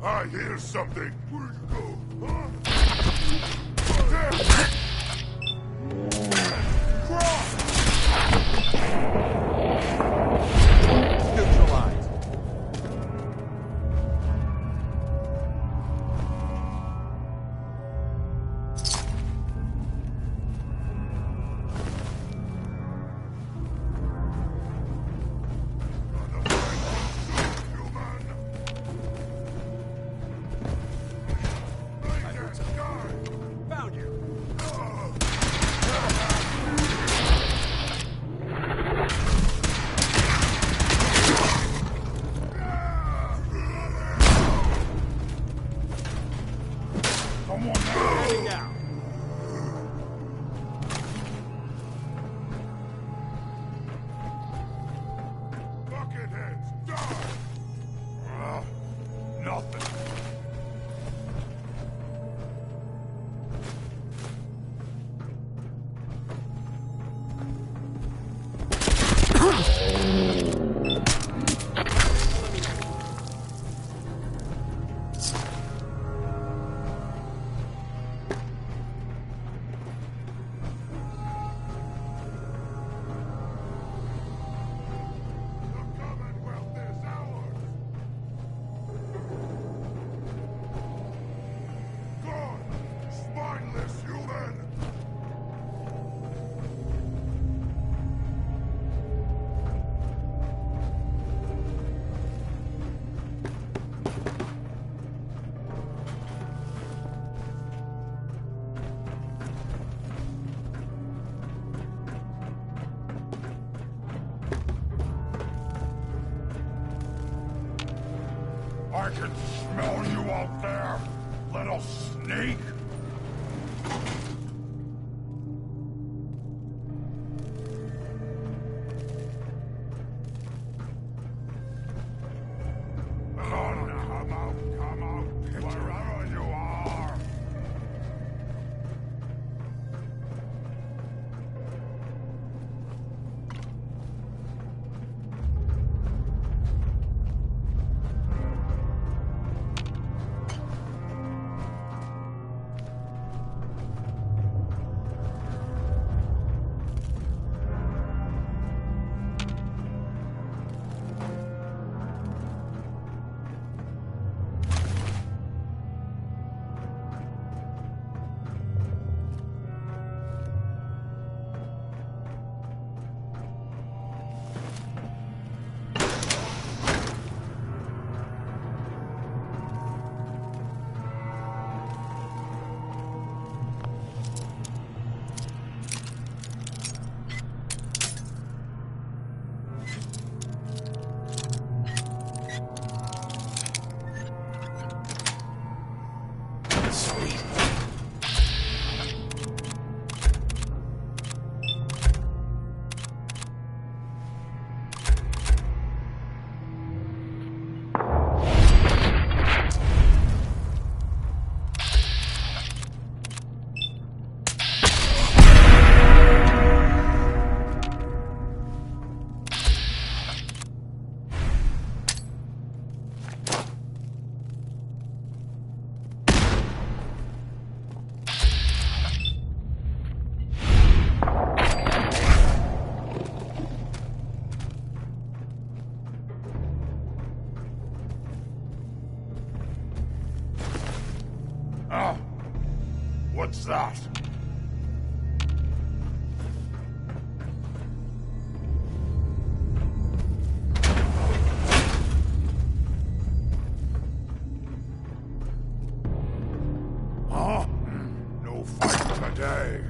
I hear something. Where'd you go? Huh? Neutralized. Found you. Come on now. Get down. Bucketheads, die. Nothing. Spineless human! I can smell you out there, little snake! Come out, wherever you are! Ah! What's that? Huh? No fight today.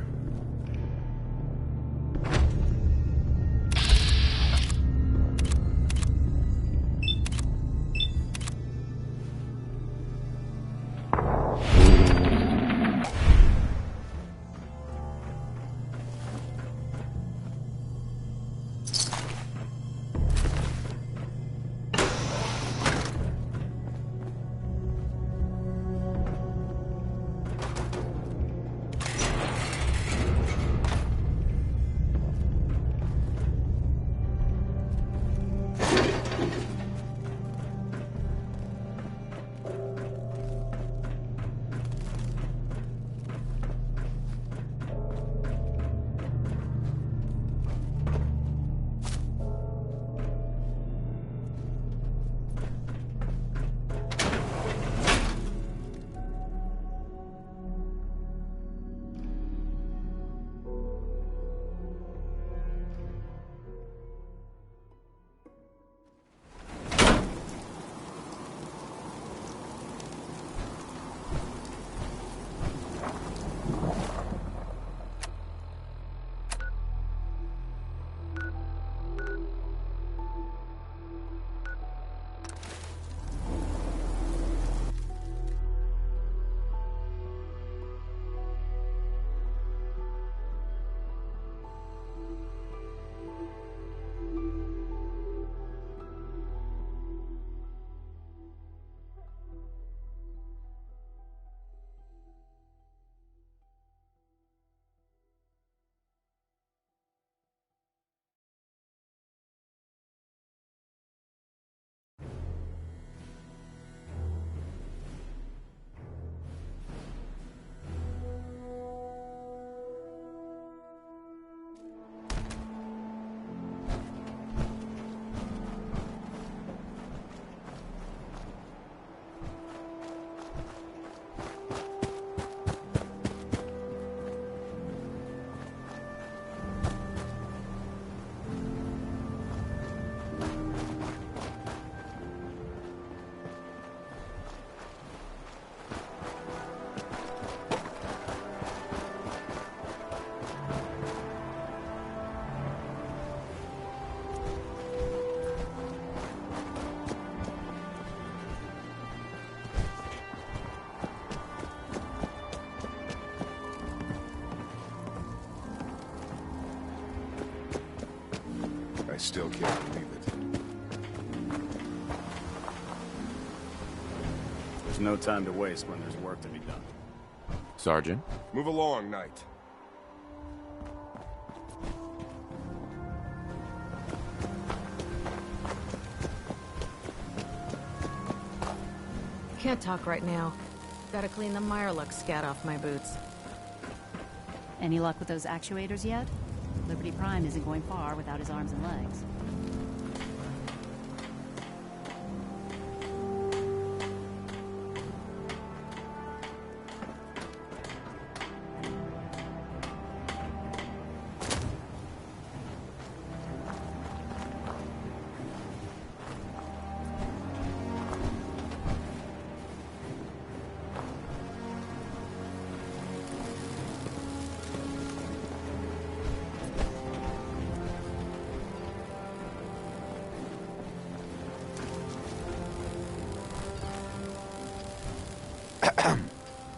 I still can't believe it. There's no time to waste when there's work to be done. Sergeant? Move along, Knight. Can't talk right now. Gotta clean the Mirelux scat off my boots. Any luck with those actuators yet? Liberty Prime isn't going far without his arms and legs.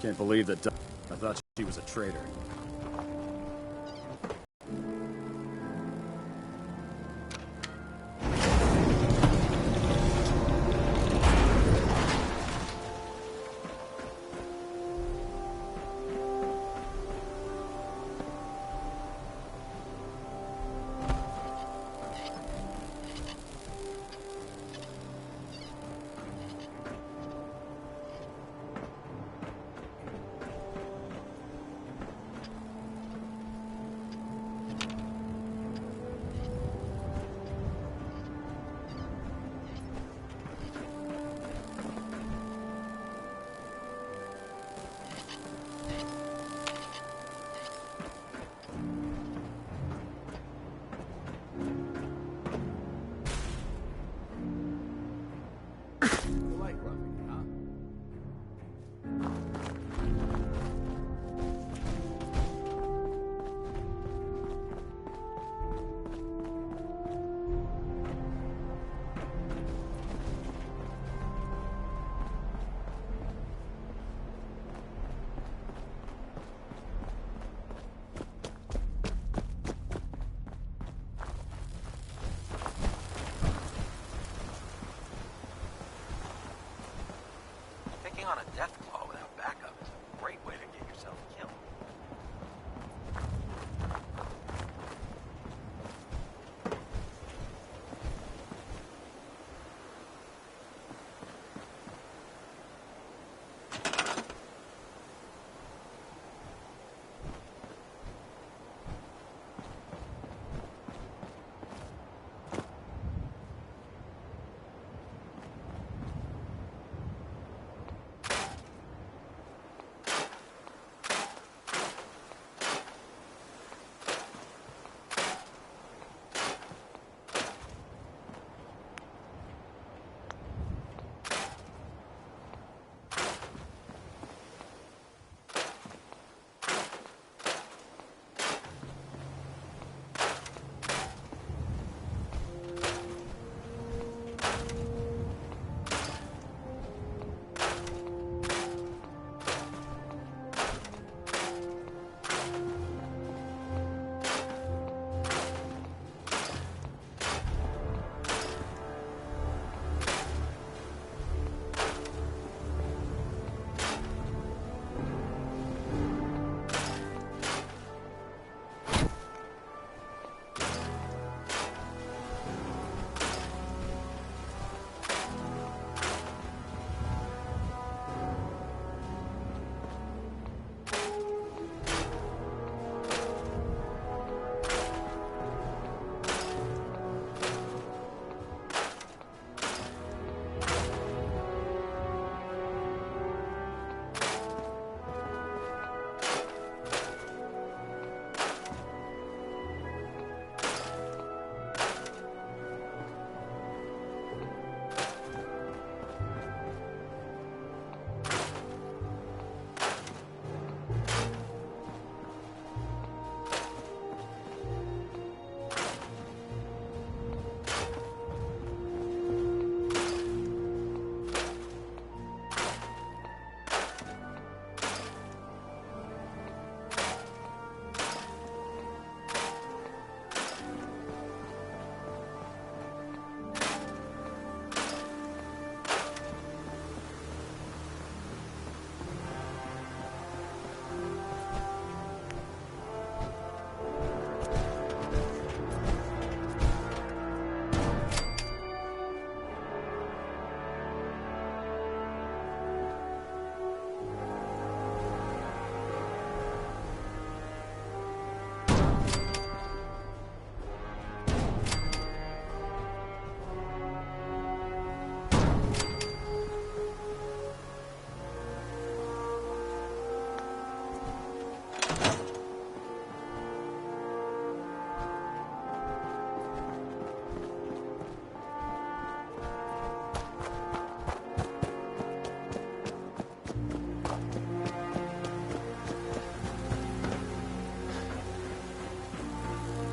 Can't believe that. I thought she was a traitor. Taking on a death claw without backup is a great way to get yourself killed.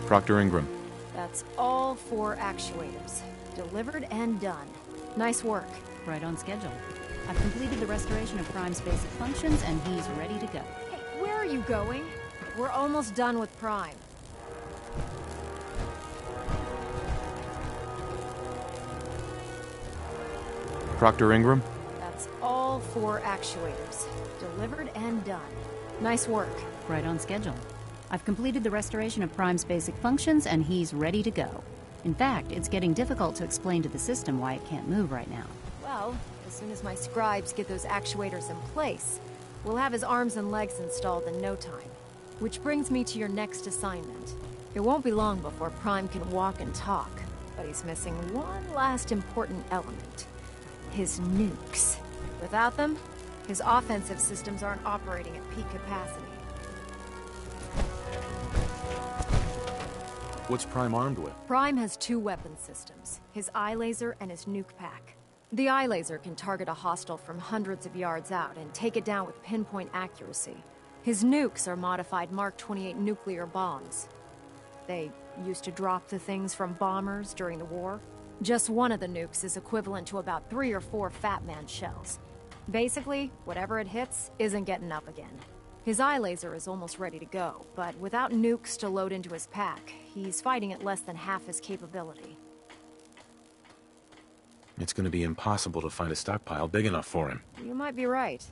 Proctor Ingram. That's all 4 actuators. Delivered and done. Nice work. Right on schedule. I've completed the restoration of Prime's basic functions, and he's ready to go. Hey, where are you going? We're almost done with Prime. Proctor Ingram? That's all 4 actuators. Delivered and done. Nice work. Right on schedule. I've completed the restoration of Prime's basic functions, and he's ready to go. In fact, it's getting difficult to explain to the system why it can't move right now. Well, as soon as my scribes get those actuators in place, we'll have his arms and legs installed in no time. Which brings me to your next assignment. It won't be long before Prime can walk and talk, but he's missing one last important element. His nukes. Without them, his offensive systems aren't operating at peak capacity. What's Prime armed with? Prime has 2 weapon systems, his eye laser and his nuke pack. The eye laser can target a hostile from hundreds of yards out and take it down with pinpoint accuracy. His nukes are modified Mark 28 nuclear bombs. They used to drop the things from bombers during the war. Just one of the nukes is equivalent to about 3 or 4 Fat Man shells. Basically, whatever it hits isn't getting up again. His eye laser is almost ready to go, but without nukes to load into his pack, he's fighting at less than half his capability. It's gonna be impossible to find a stockpile big enough for him. You might be right.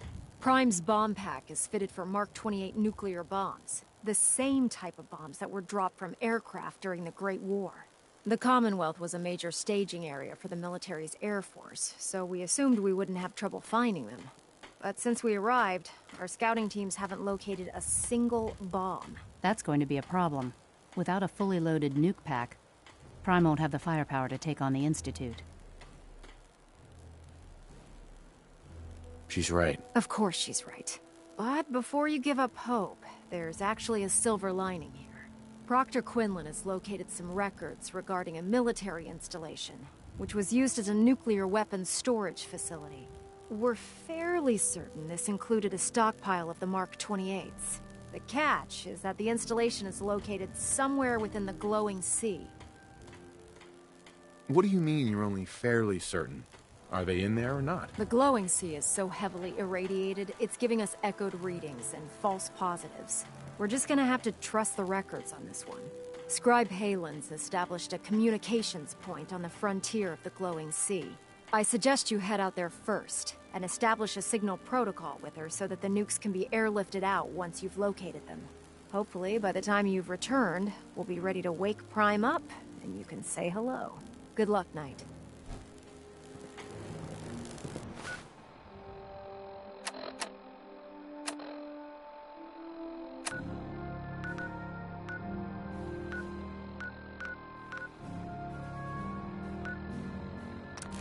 Prime's bomb pack is fitted for Mark 28 nuclear bombs. The same type of bombs that were dropped from aircraft during the Great War. The Commonwealth was a major staging area for the military's Air Force, so we assumed we wouldn't have trouble finding them. But since we arrived, our scouting teams haven't located a single bomb. That's going to be a problem. Without a fully loaded nuke pack, Prime won't have the firepower to take on the Institute. She's right. Of course she's right. But before you give up hope, there's actually a silver lining here. Proctor Quinlan has located some records regarding a military installation, which was used as a nuclear weapons storage facility. We're fairly certain this included a stockpile of the Mark 28s. The catch is that the installation is located somewhere within the glowing sea. What do you mean you're only fairly certain? Are they in there or not? The glowing sea is so heavily irradiated, it's giving us echoed readings and false positives. We're just gonna have to trust the records on this one. Scribe Halen's established a communications point on the frontier of the glowing sea. I suggest you head out there first, and establish a signal protocol with her so that the nukes can be airlifted out once you've located them. Hopefully, by the time you've returned, we'll be ready to wake Prime up, and you can say hello. Good luck, Knight.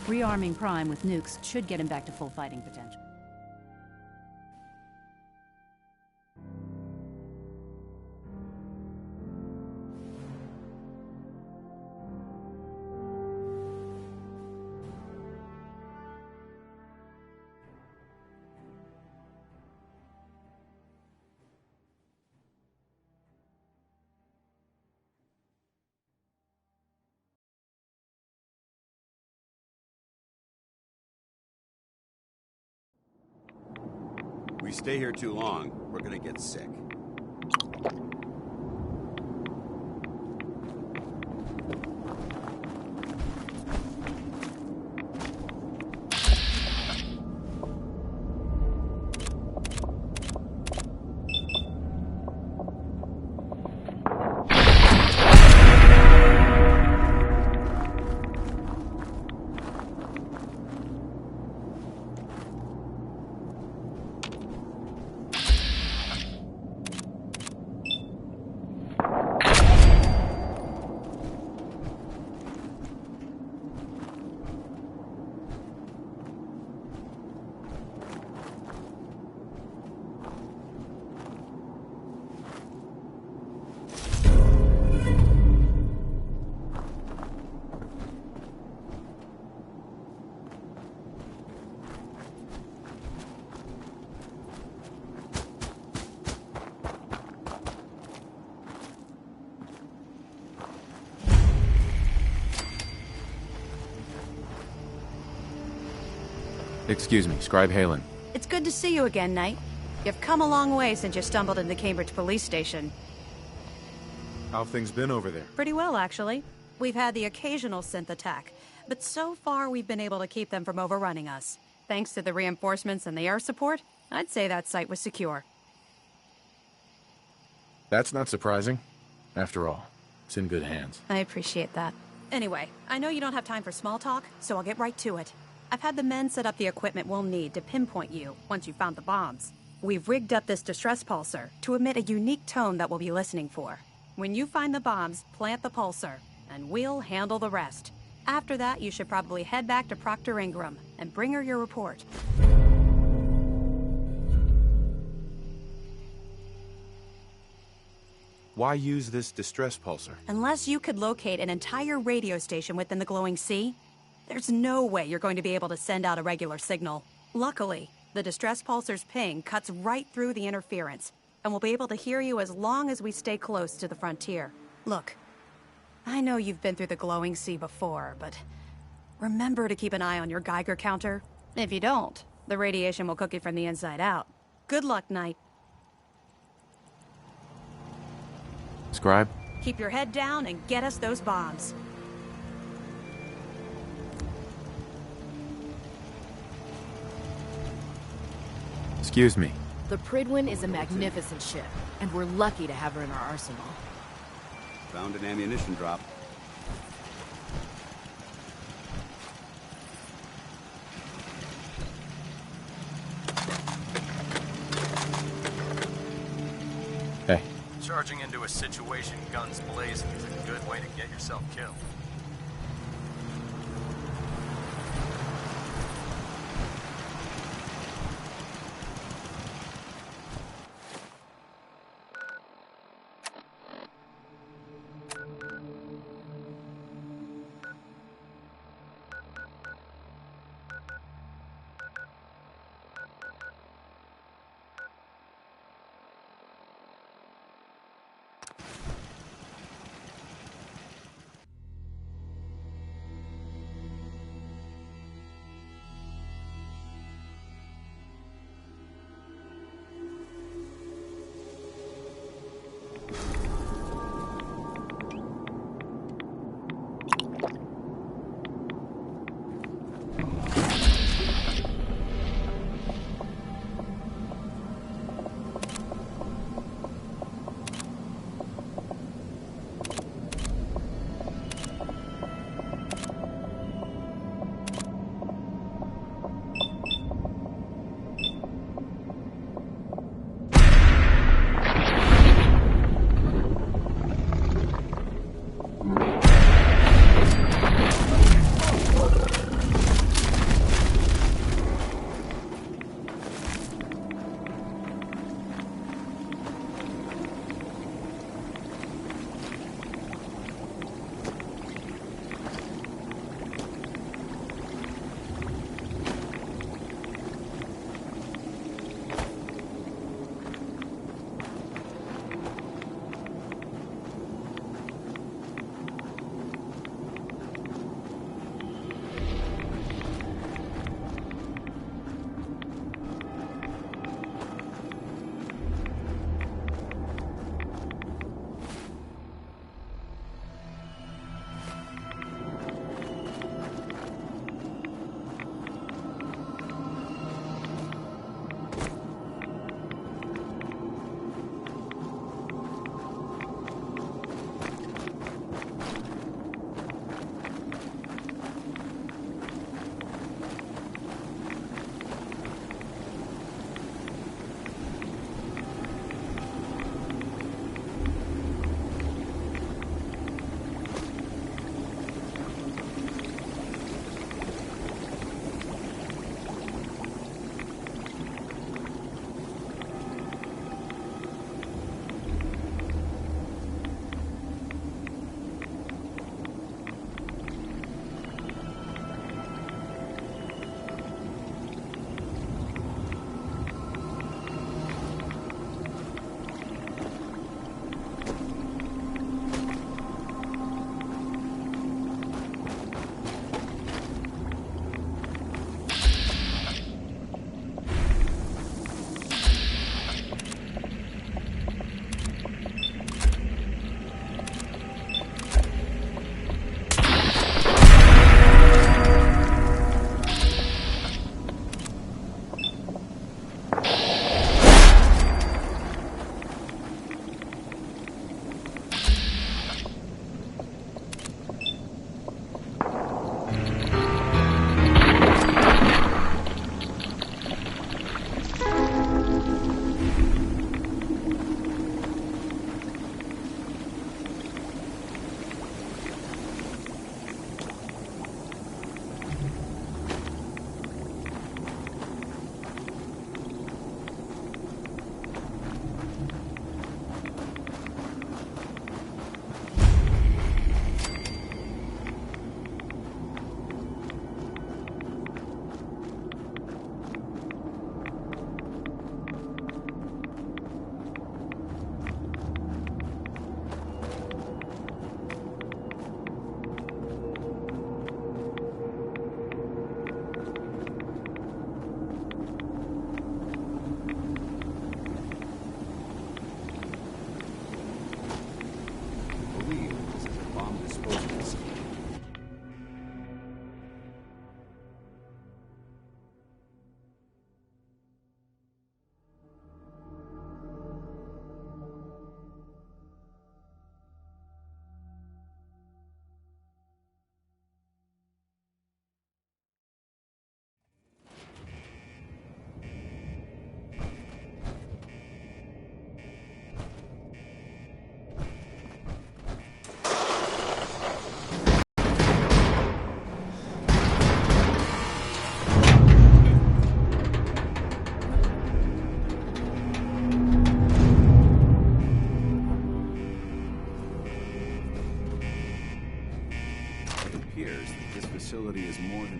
Rearming Prime with nukes should get him back to full fighting potential. We stay here too long, we're gonna get sick. Excuse me, Scribe Halen. It's good to see you again, Knight. You've come a long way since you stumbled into the Cambridge police station. How have things been over there? Pretty well, actually. We've had the occasional synth attack, but so far we've been able to keep them from overrunning us. Thanks to the reinforcements and the air support, I'd say that site was secure. That's not surprising. After all, it's in good hands. I appreciate that. Anyway, I know you don't have time for small talk, so I'll get right to it. I've had the men set up the equipment we'll need to pinpoint you once you've found the bombs. We've rigged up this distress pulsar to emit a unique tone that we'll be listening for. When you find the bombs, plant the pulsar, and we'll handle the rest. After that, you should probably head back to Proctor Ingram and bring her your report. Why use this distress pulsar? Unless you could locate an entire radio station within the glowing sea, there's no way you're going to be able to send out a regular signal. Luckily, the distress pulsar's ping cuts right through the interference, and we'll be able to hear you as long as we stay close to the frontier. Look, I know you've been through the glowing sea before, but remember to keep an eye on your Geiger counter. If you don't, the radiation will cook you from the inside out. Good luck, Knight. Scribe? Keep your head down and get us those bombs. Excuse me. The Pridwin is a magnificent ship, and we're lucky to have her in our arsenal. Found an ammunition drop. Hey. Charging into a situation guns blazing is a good way to get yourself killed.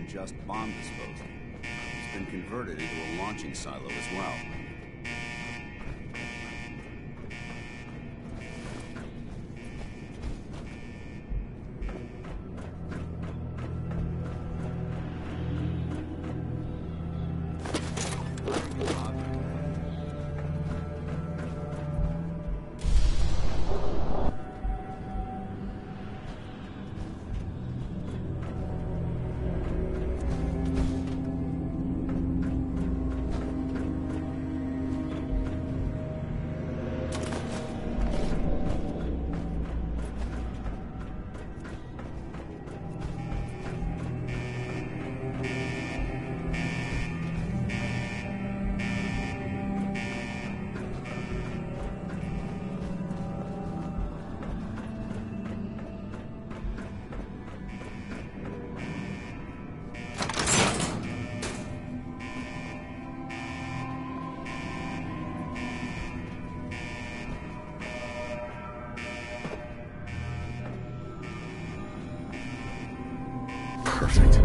just bomb disposal. It's been converted into a launching silo as well. Perfect.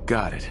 Got it.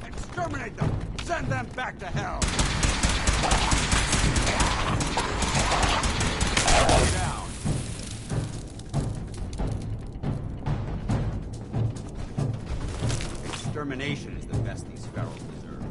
Exterminate them! Send them back to hell! Down. Extermination is the best these ferals deserve.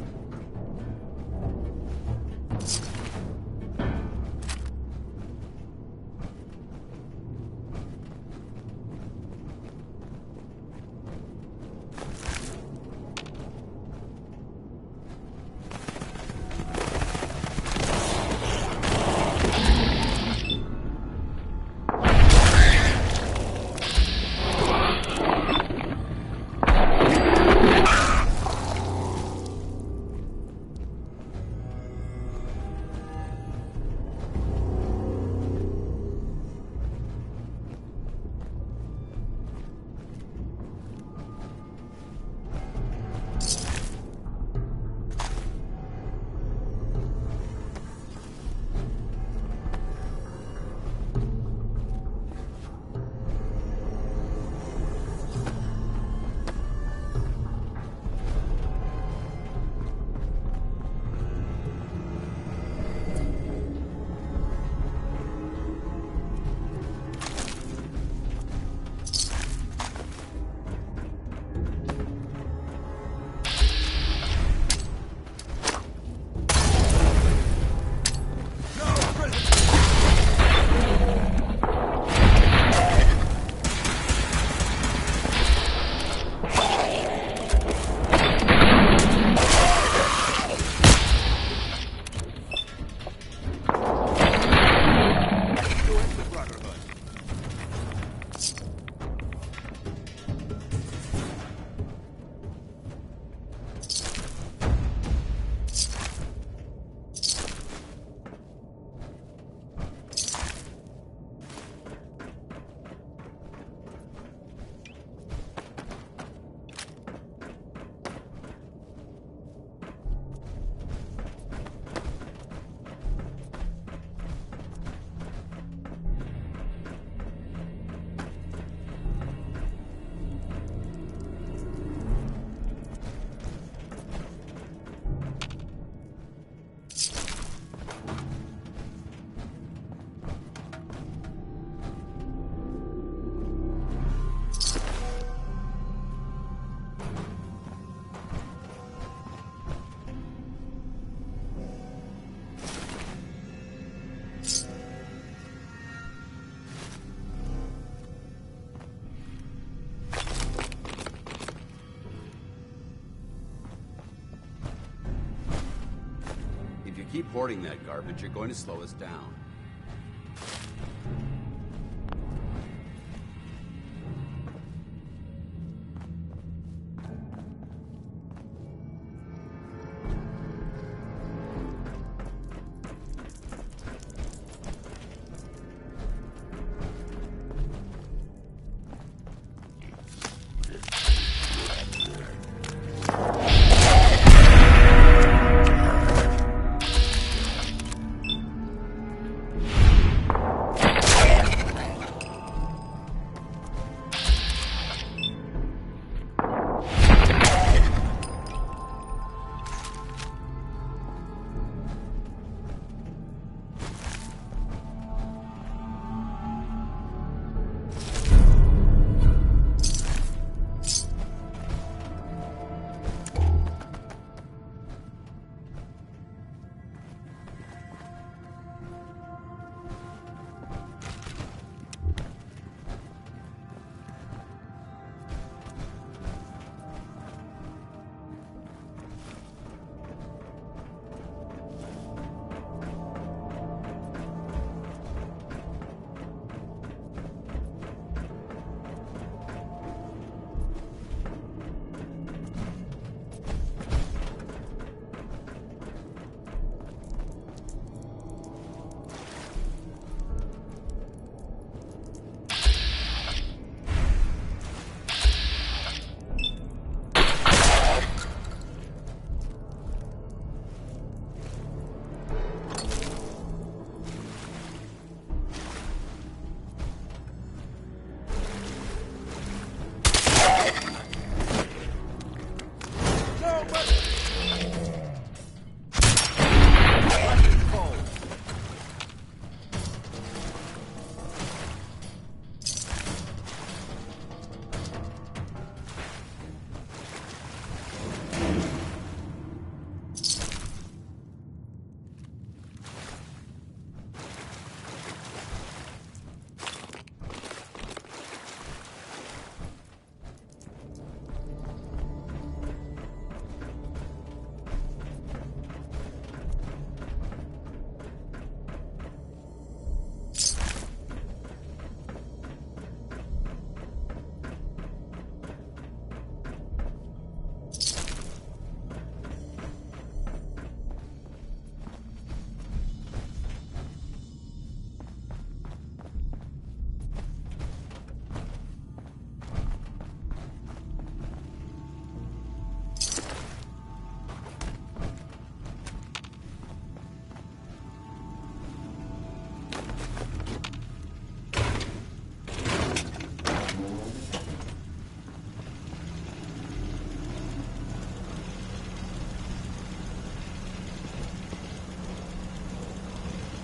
Keep hoarding that garbage, you're going to slow us down.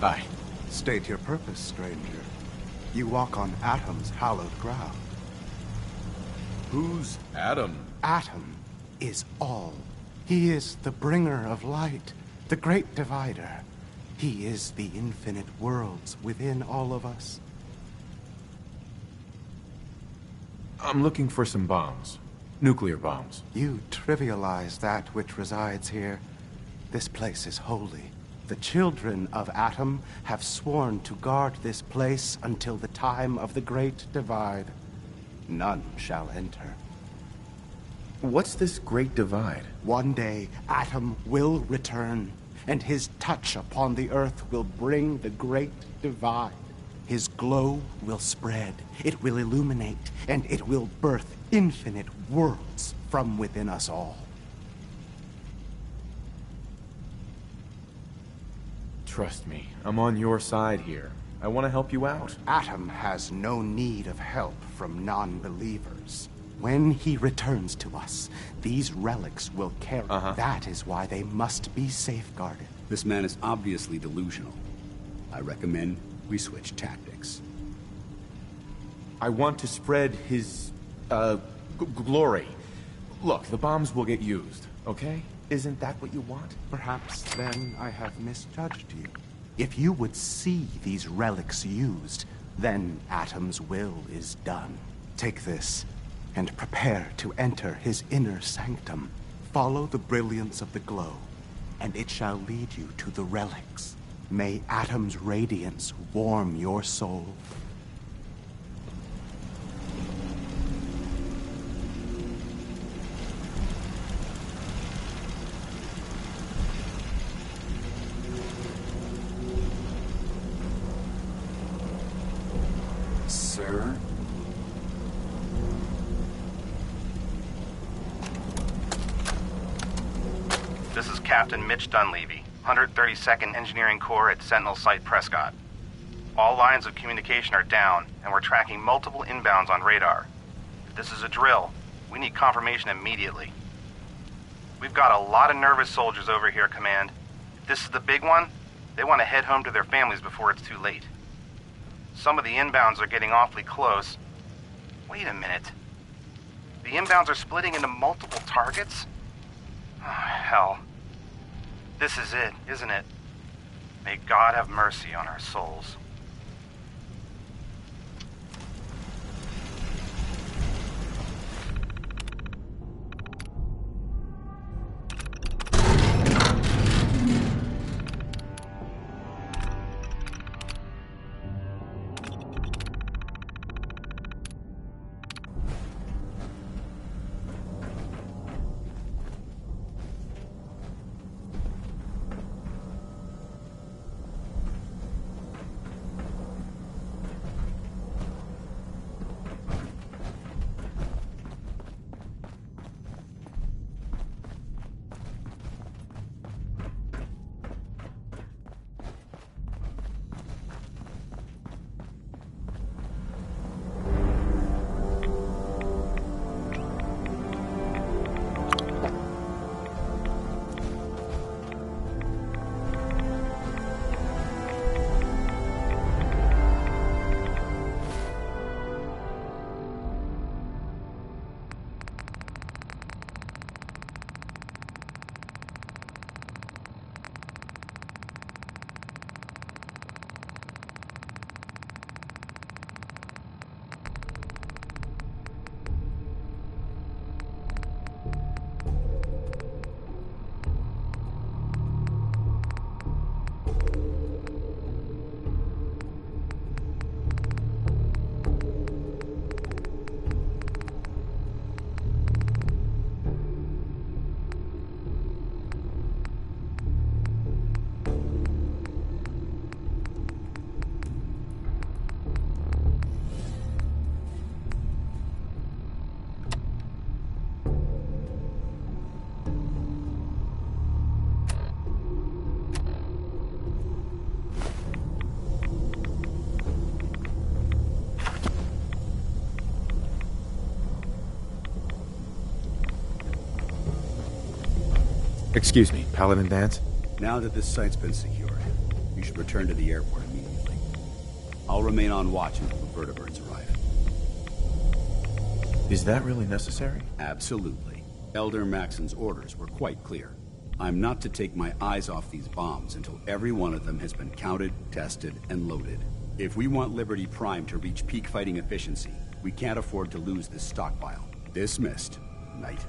Bye. State your purpose, stranger. You walk on Atom's hallowed ground. Who's Atom? Atom is all. He is the bringer of light, the great divider. He is the infinite worlds within all of us. I'm looking for some bombs. Nuclear bombs. You trivialize that which resides here. This place is holy. The children of Atom have sworn to guard this place until the time of the Great Divide. None shall enter. What's this Great Divide? One day, Atom will return, and his touch upon the earth will bring the Great Divide. His glow will spread, it will illuminate, and it will birth infinite worlds from within us all. Trust me, I'm on your side here. I want to help you out. Atom has no need of help from non-believers. When he returns to us, these relics will carry. That is why they must be safeguarded. This man is obviously delusional. I recommend we switch tactics. I want to spread his, glory. Look, the bombs will get used, okay? Isn't that what you want? Perhaps then I have misjudged you. If you would see these relics used, then Atom's will is done. Take this, and prepare to enter his inner sanctum. Follow the brilliance of the glow, and it shall lead you to the relics. May Atom's radiance warm your soul. Sir? This is Captain Mitch Dunleavy, 132nd Engineering Corps at Sentinel Site Prescott. All lines of communication are down, and we're tracking multiple inbounds on radar. If this is a drill, we need confirmation immediately. We've got a lot of nervous soldiers over here, Command. If this is the big one, they want to head home to their families before it's too late. Some of the inbounds are getting awfully close. Wait a minute. The inbounds are splitting into multiple targets? Oh, hell. This is it, isn't it? May God have mercy on our souls. Excuse me, Paladin Vance? Now that this site's been secured, you should return to the airport immediately. I'll remain on watch until the vertebrates arrive. Is that really necessary? Absolutely. Elder Maxon's orders were quite clear. I'm not to take my eyes off these bombs until every one of them has been counted, tested, and loaded. If we want Liberty Prime to reach peak fighting efficiency, we can't afford to lose this stockpile. Dismissed, Knight.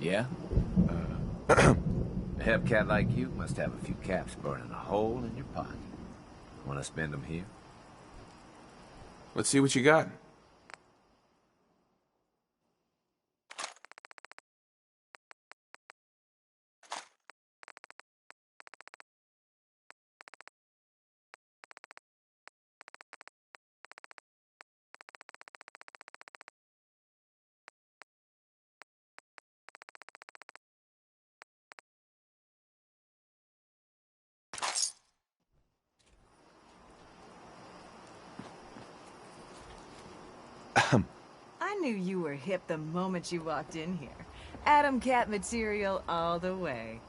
Yeah? A hepcat like you must have a few caps burning a hole in your pocket. Want to spend them here? Let's see what you got. I knew you were hip the moment you walked in here. Atom Cat material all the way.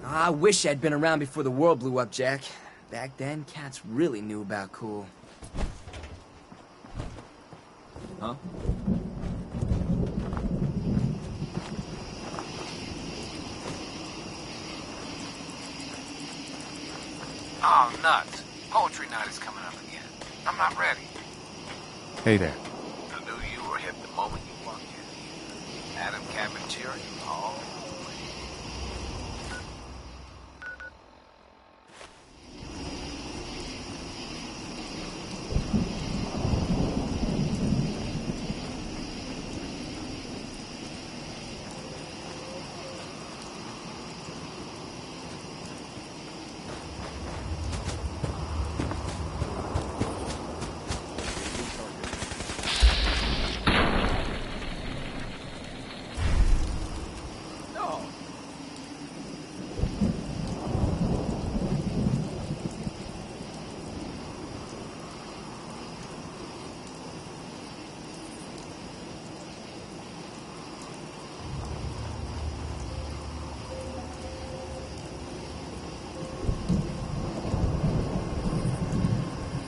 I wish I'd been around before the world blew up, Jack. Back then, cats really knew about cool. Huh? Oh, nuts. Poetry night is coming up again. I'm not ready. Hey there. I knew you were hip the moment you walked in. Atom Cat material all the way.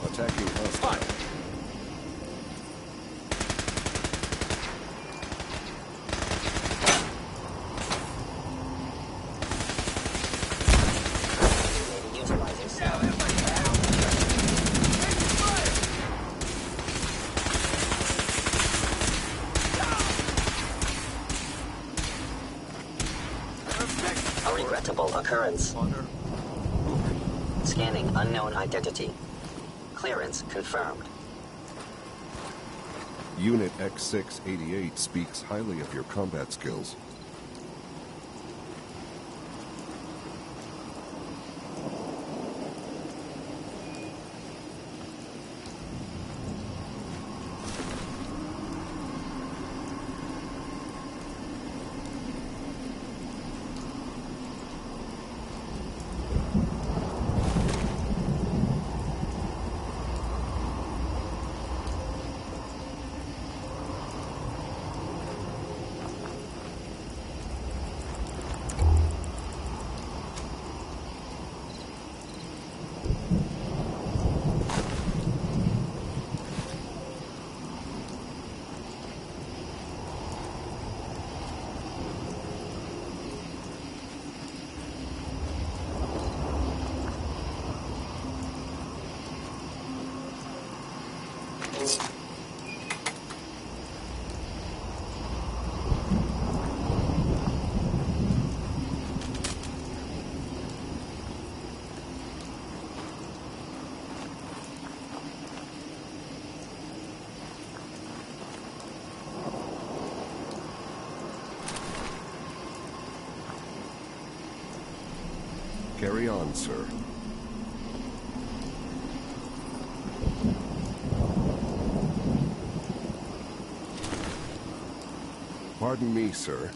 Attacking hostile. A regrettable occurrence. Scanning unknown identity. Clearance confirmed. Unit X688 speaks highly of your combat skills. Carry on, sir. Pardon me, sir.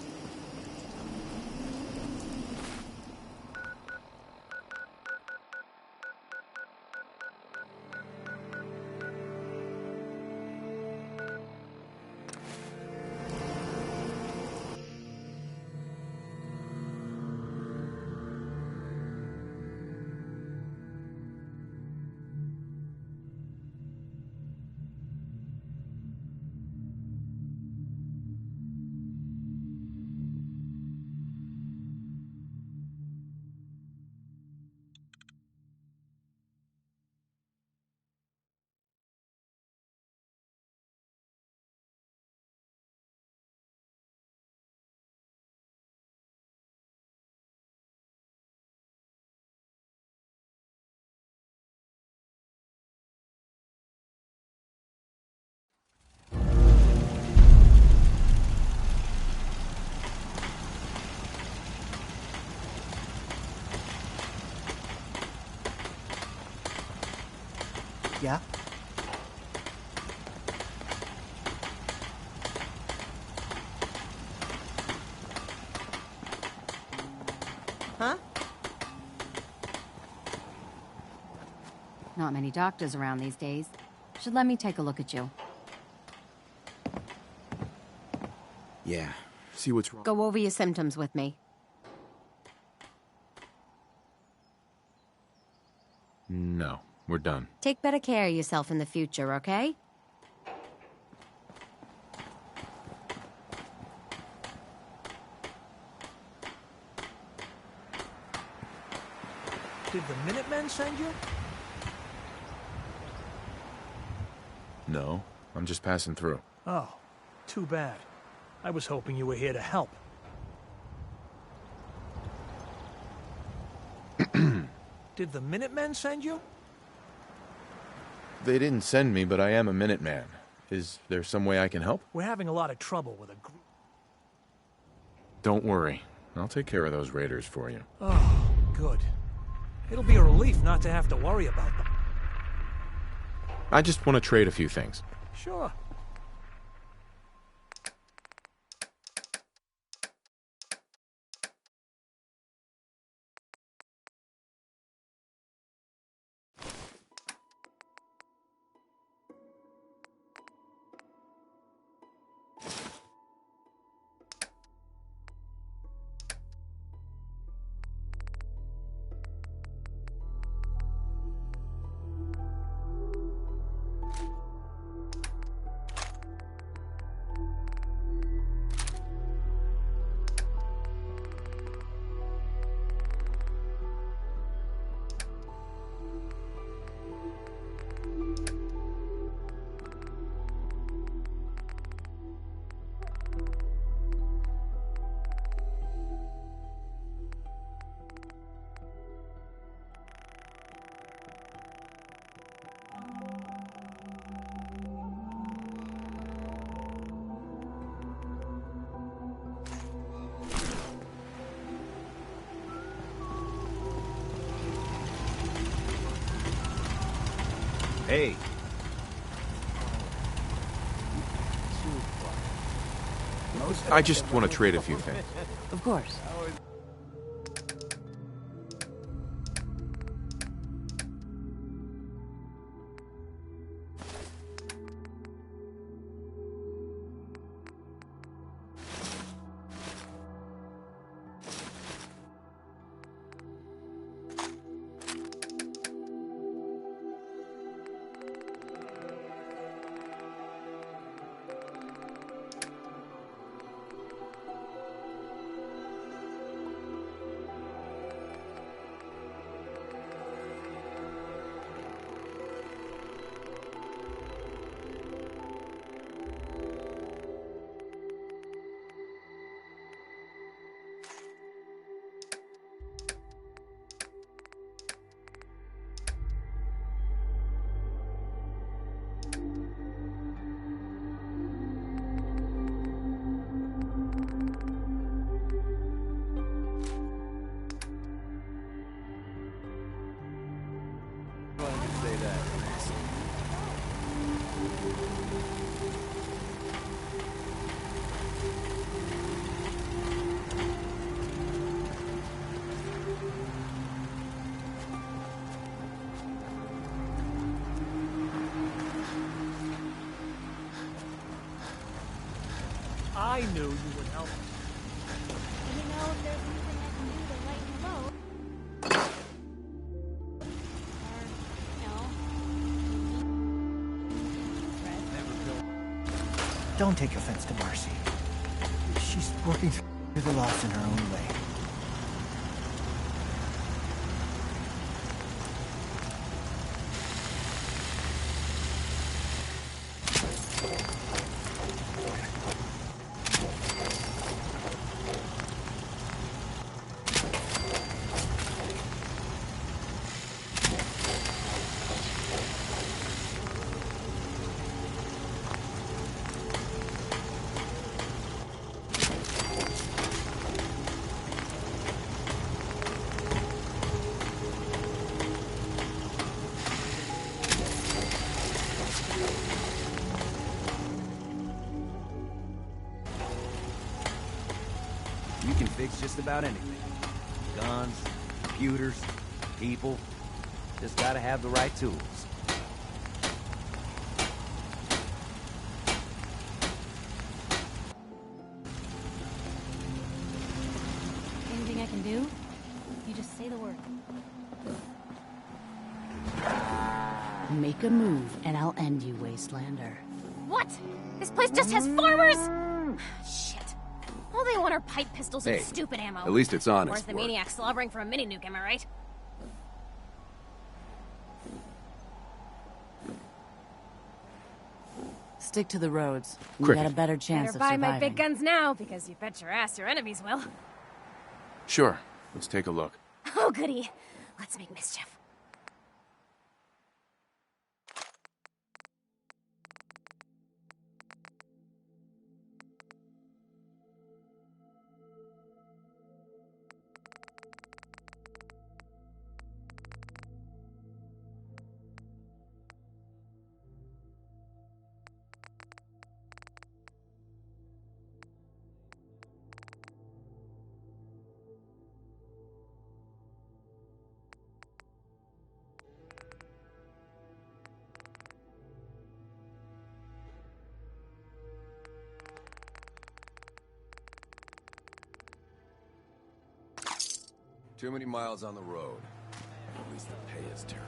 Yeah? Huh? Not many doctors around these days. Should let me take a look at you. Yeah. See what's wrong. Go over your symptoms with me. No, we're done. Take better care of yourself in the future, okay? Did the Minutemen send you? No, I'm just passing through. Oh, too bad. I was hoping you were here to help. Did the Minutemen send you? They didn't send me, but I am a Minuteman. Is there some way I can help? We're having a lot of trouble with a group. Don't worry. I'll take care of those raiders for you. Oh, good. It'll be a relief not to have to worry about them. I just want to trade a few things. Sure. Hey. I just want to trade a few things. Of course. I knew you would help. You know, if there's anything I can do to lighten the load. Don't take offense to Marcy. She's working through the loss in her own way. You can fix just about anything. Guns, computers, people. Just gotta have the right tools. Anything I can do? You just say the word. Make a move, and I'll end you, Wastelander. What? This place just has farmers? Shit. All they want are pipe pistols and Hey, stupid ammo. at least it's honest Where's the work. maniac slobbering for a mini nuke, am I right? Stick to the roads. You Cricket. got a better chance Better of buy surviving. my big guns now, because you bet your ass your enemies will. Sure. Let's take a look. Oh, goody. Let's make mischief. Too many miles on the road. At least the pay is terrible.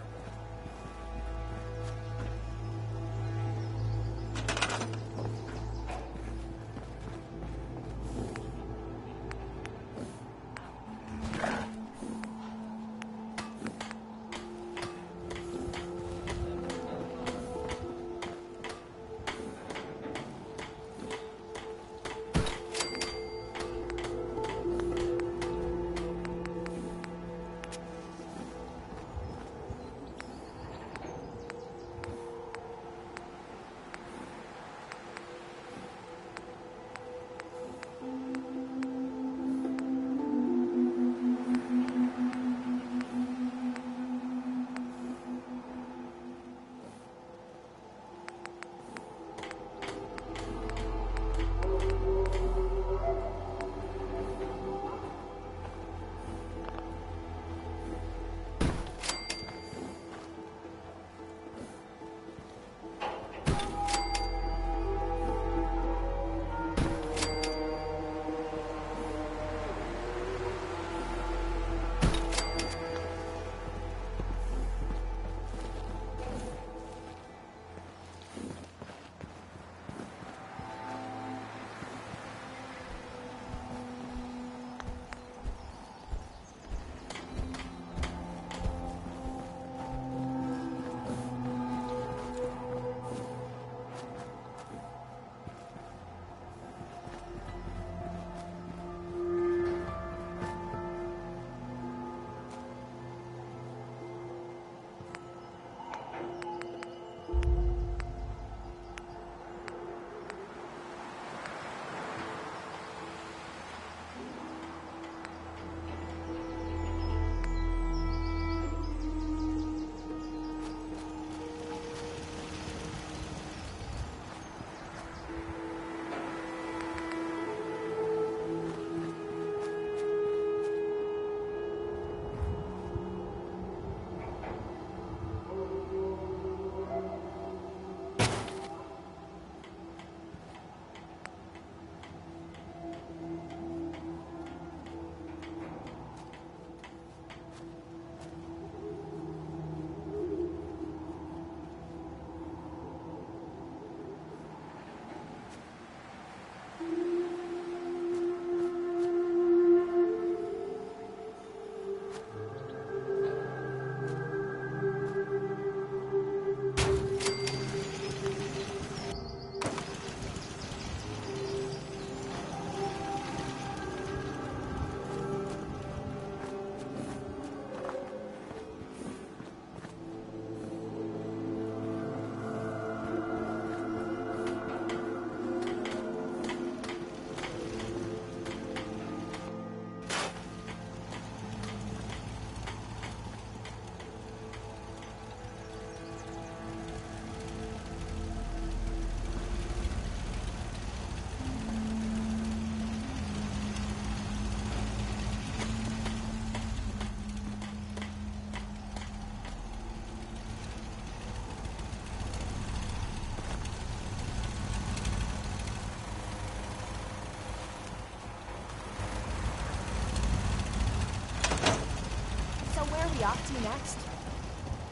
be off to next?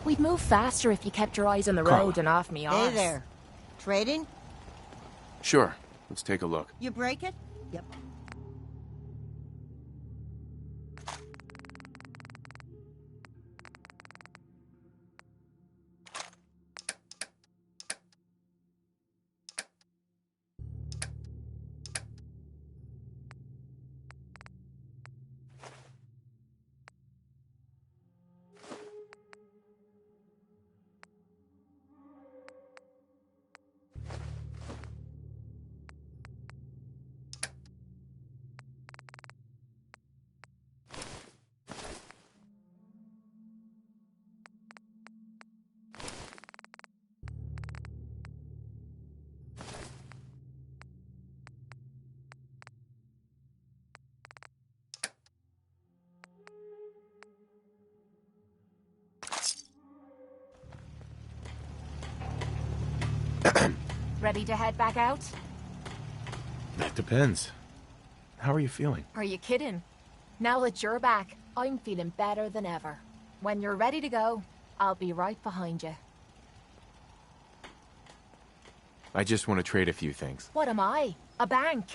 We'd move faster if you kept your eyes on the Carla. road and off me arse. Hey there. Trading? Sure. Let's take a look. You break it? Yep. Ready to head back out? That depends. How are you feeling? Are you kidding? Now that you're back, I'm feeling better than ever. When you're ready to go, I'll be right behind you. I just want to trade a few things. What am I? A bank?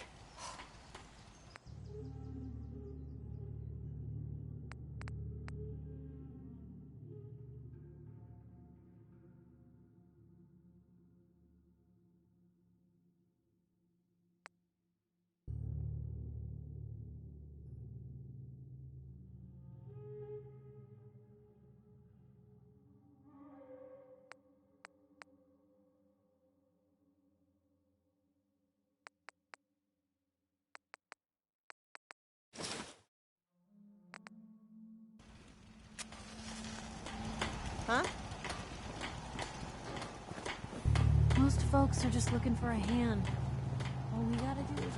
Huh? Most folks are just looking for a hand. All we gotta do is...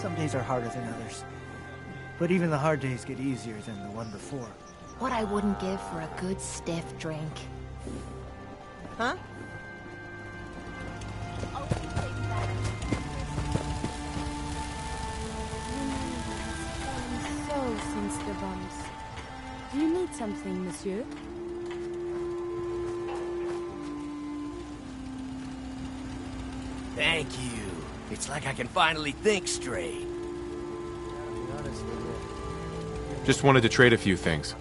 Some days are harder than others. But even the hard days get easier than the one before. What I wouldn't give for a good stiff drink. Huh? So, since the bombs. Do you need something, monsieur? Thank you. It's like I can finally think straight. Just wanted to trade a few things.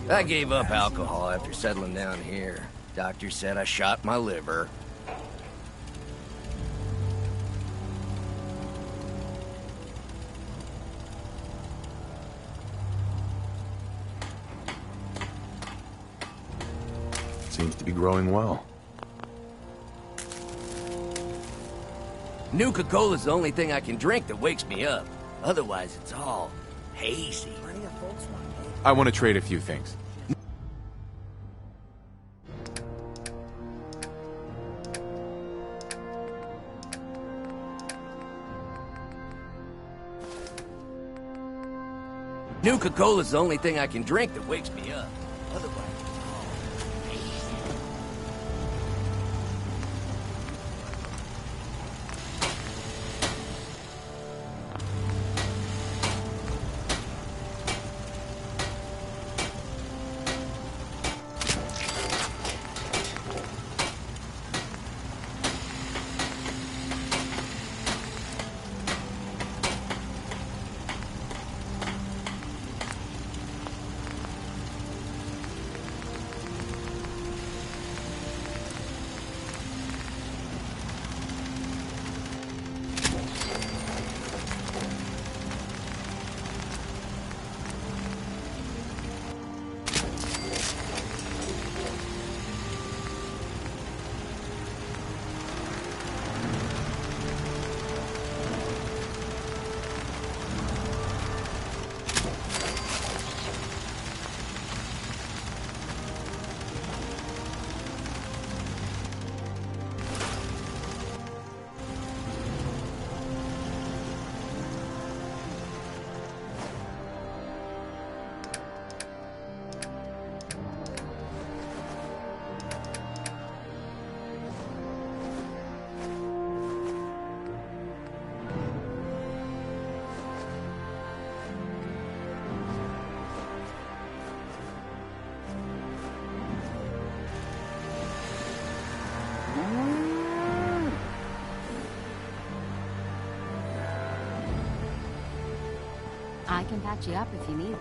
I gave up alcohol after settling down here. Doctor said I shot my liver. Seems to be growing well. Nuka-Cola's the only thing I can drink that wakes me up. Otherwise, it's all hazy. I want to trade a few things. Nuka-Cola's the only thing I can drink that wakes me up. Otherwise, I can patch you up if you need it.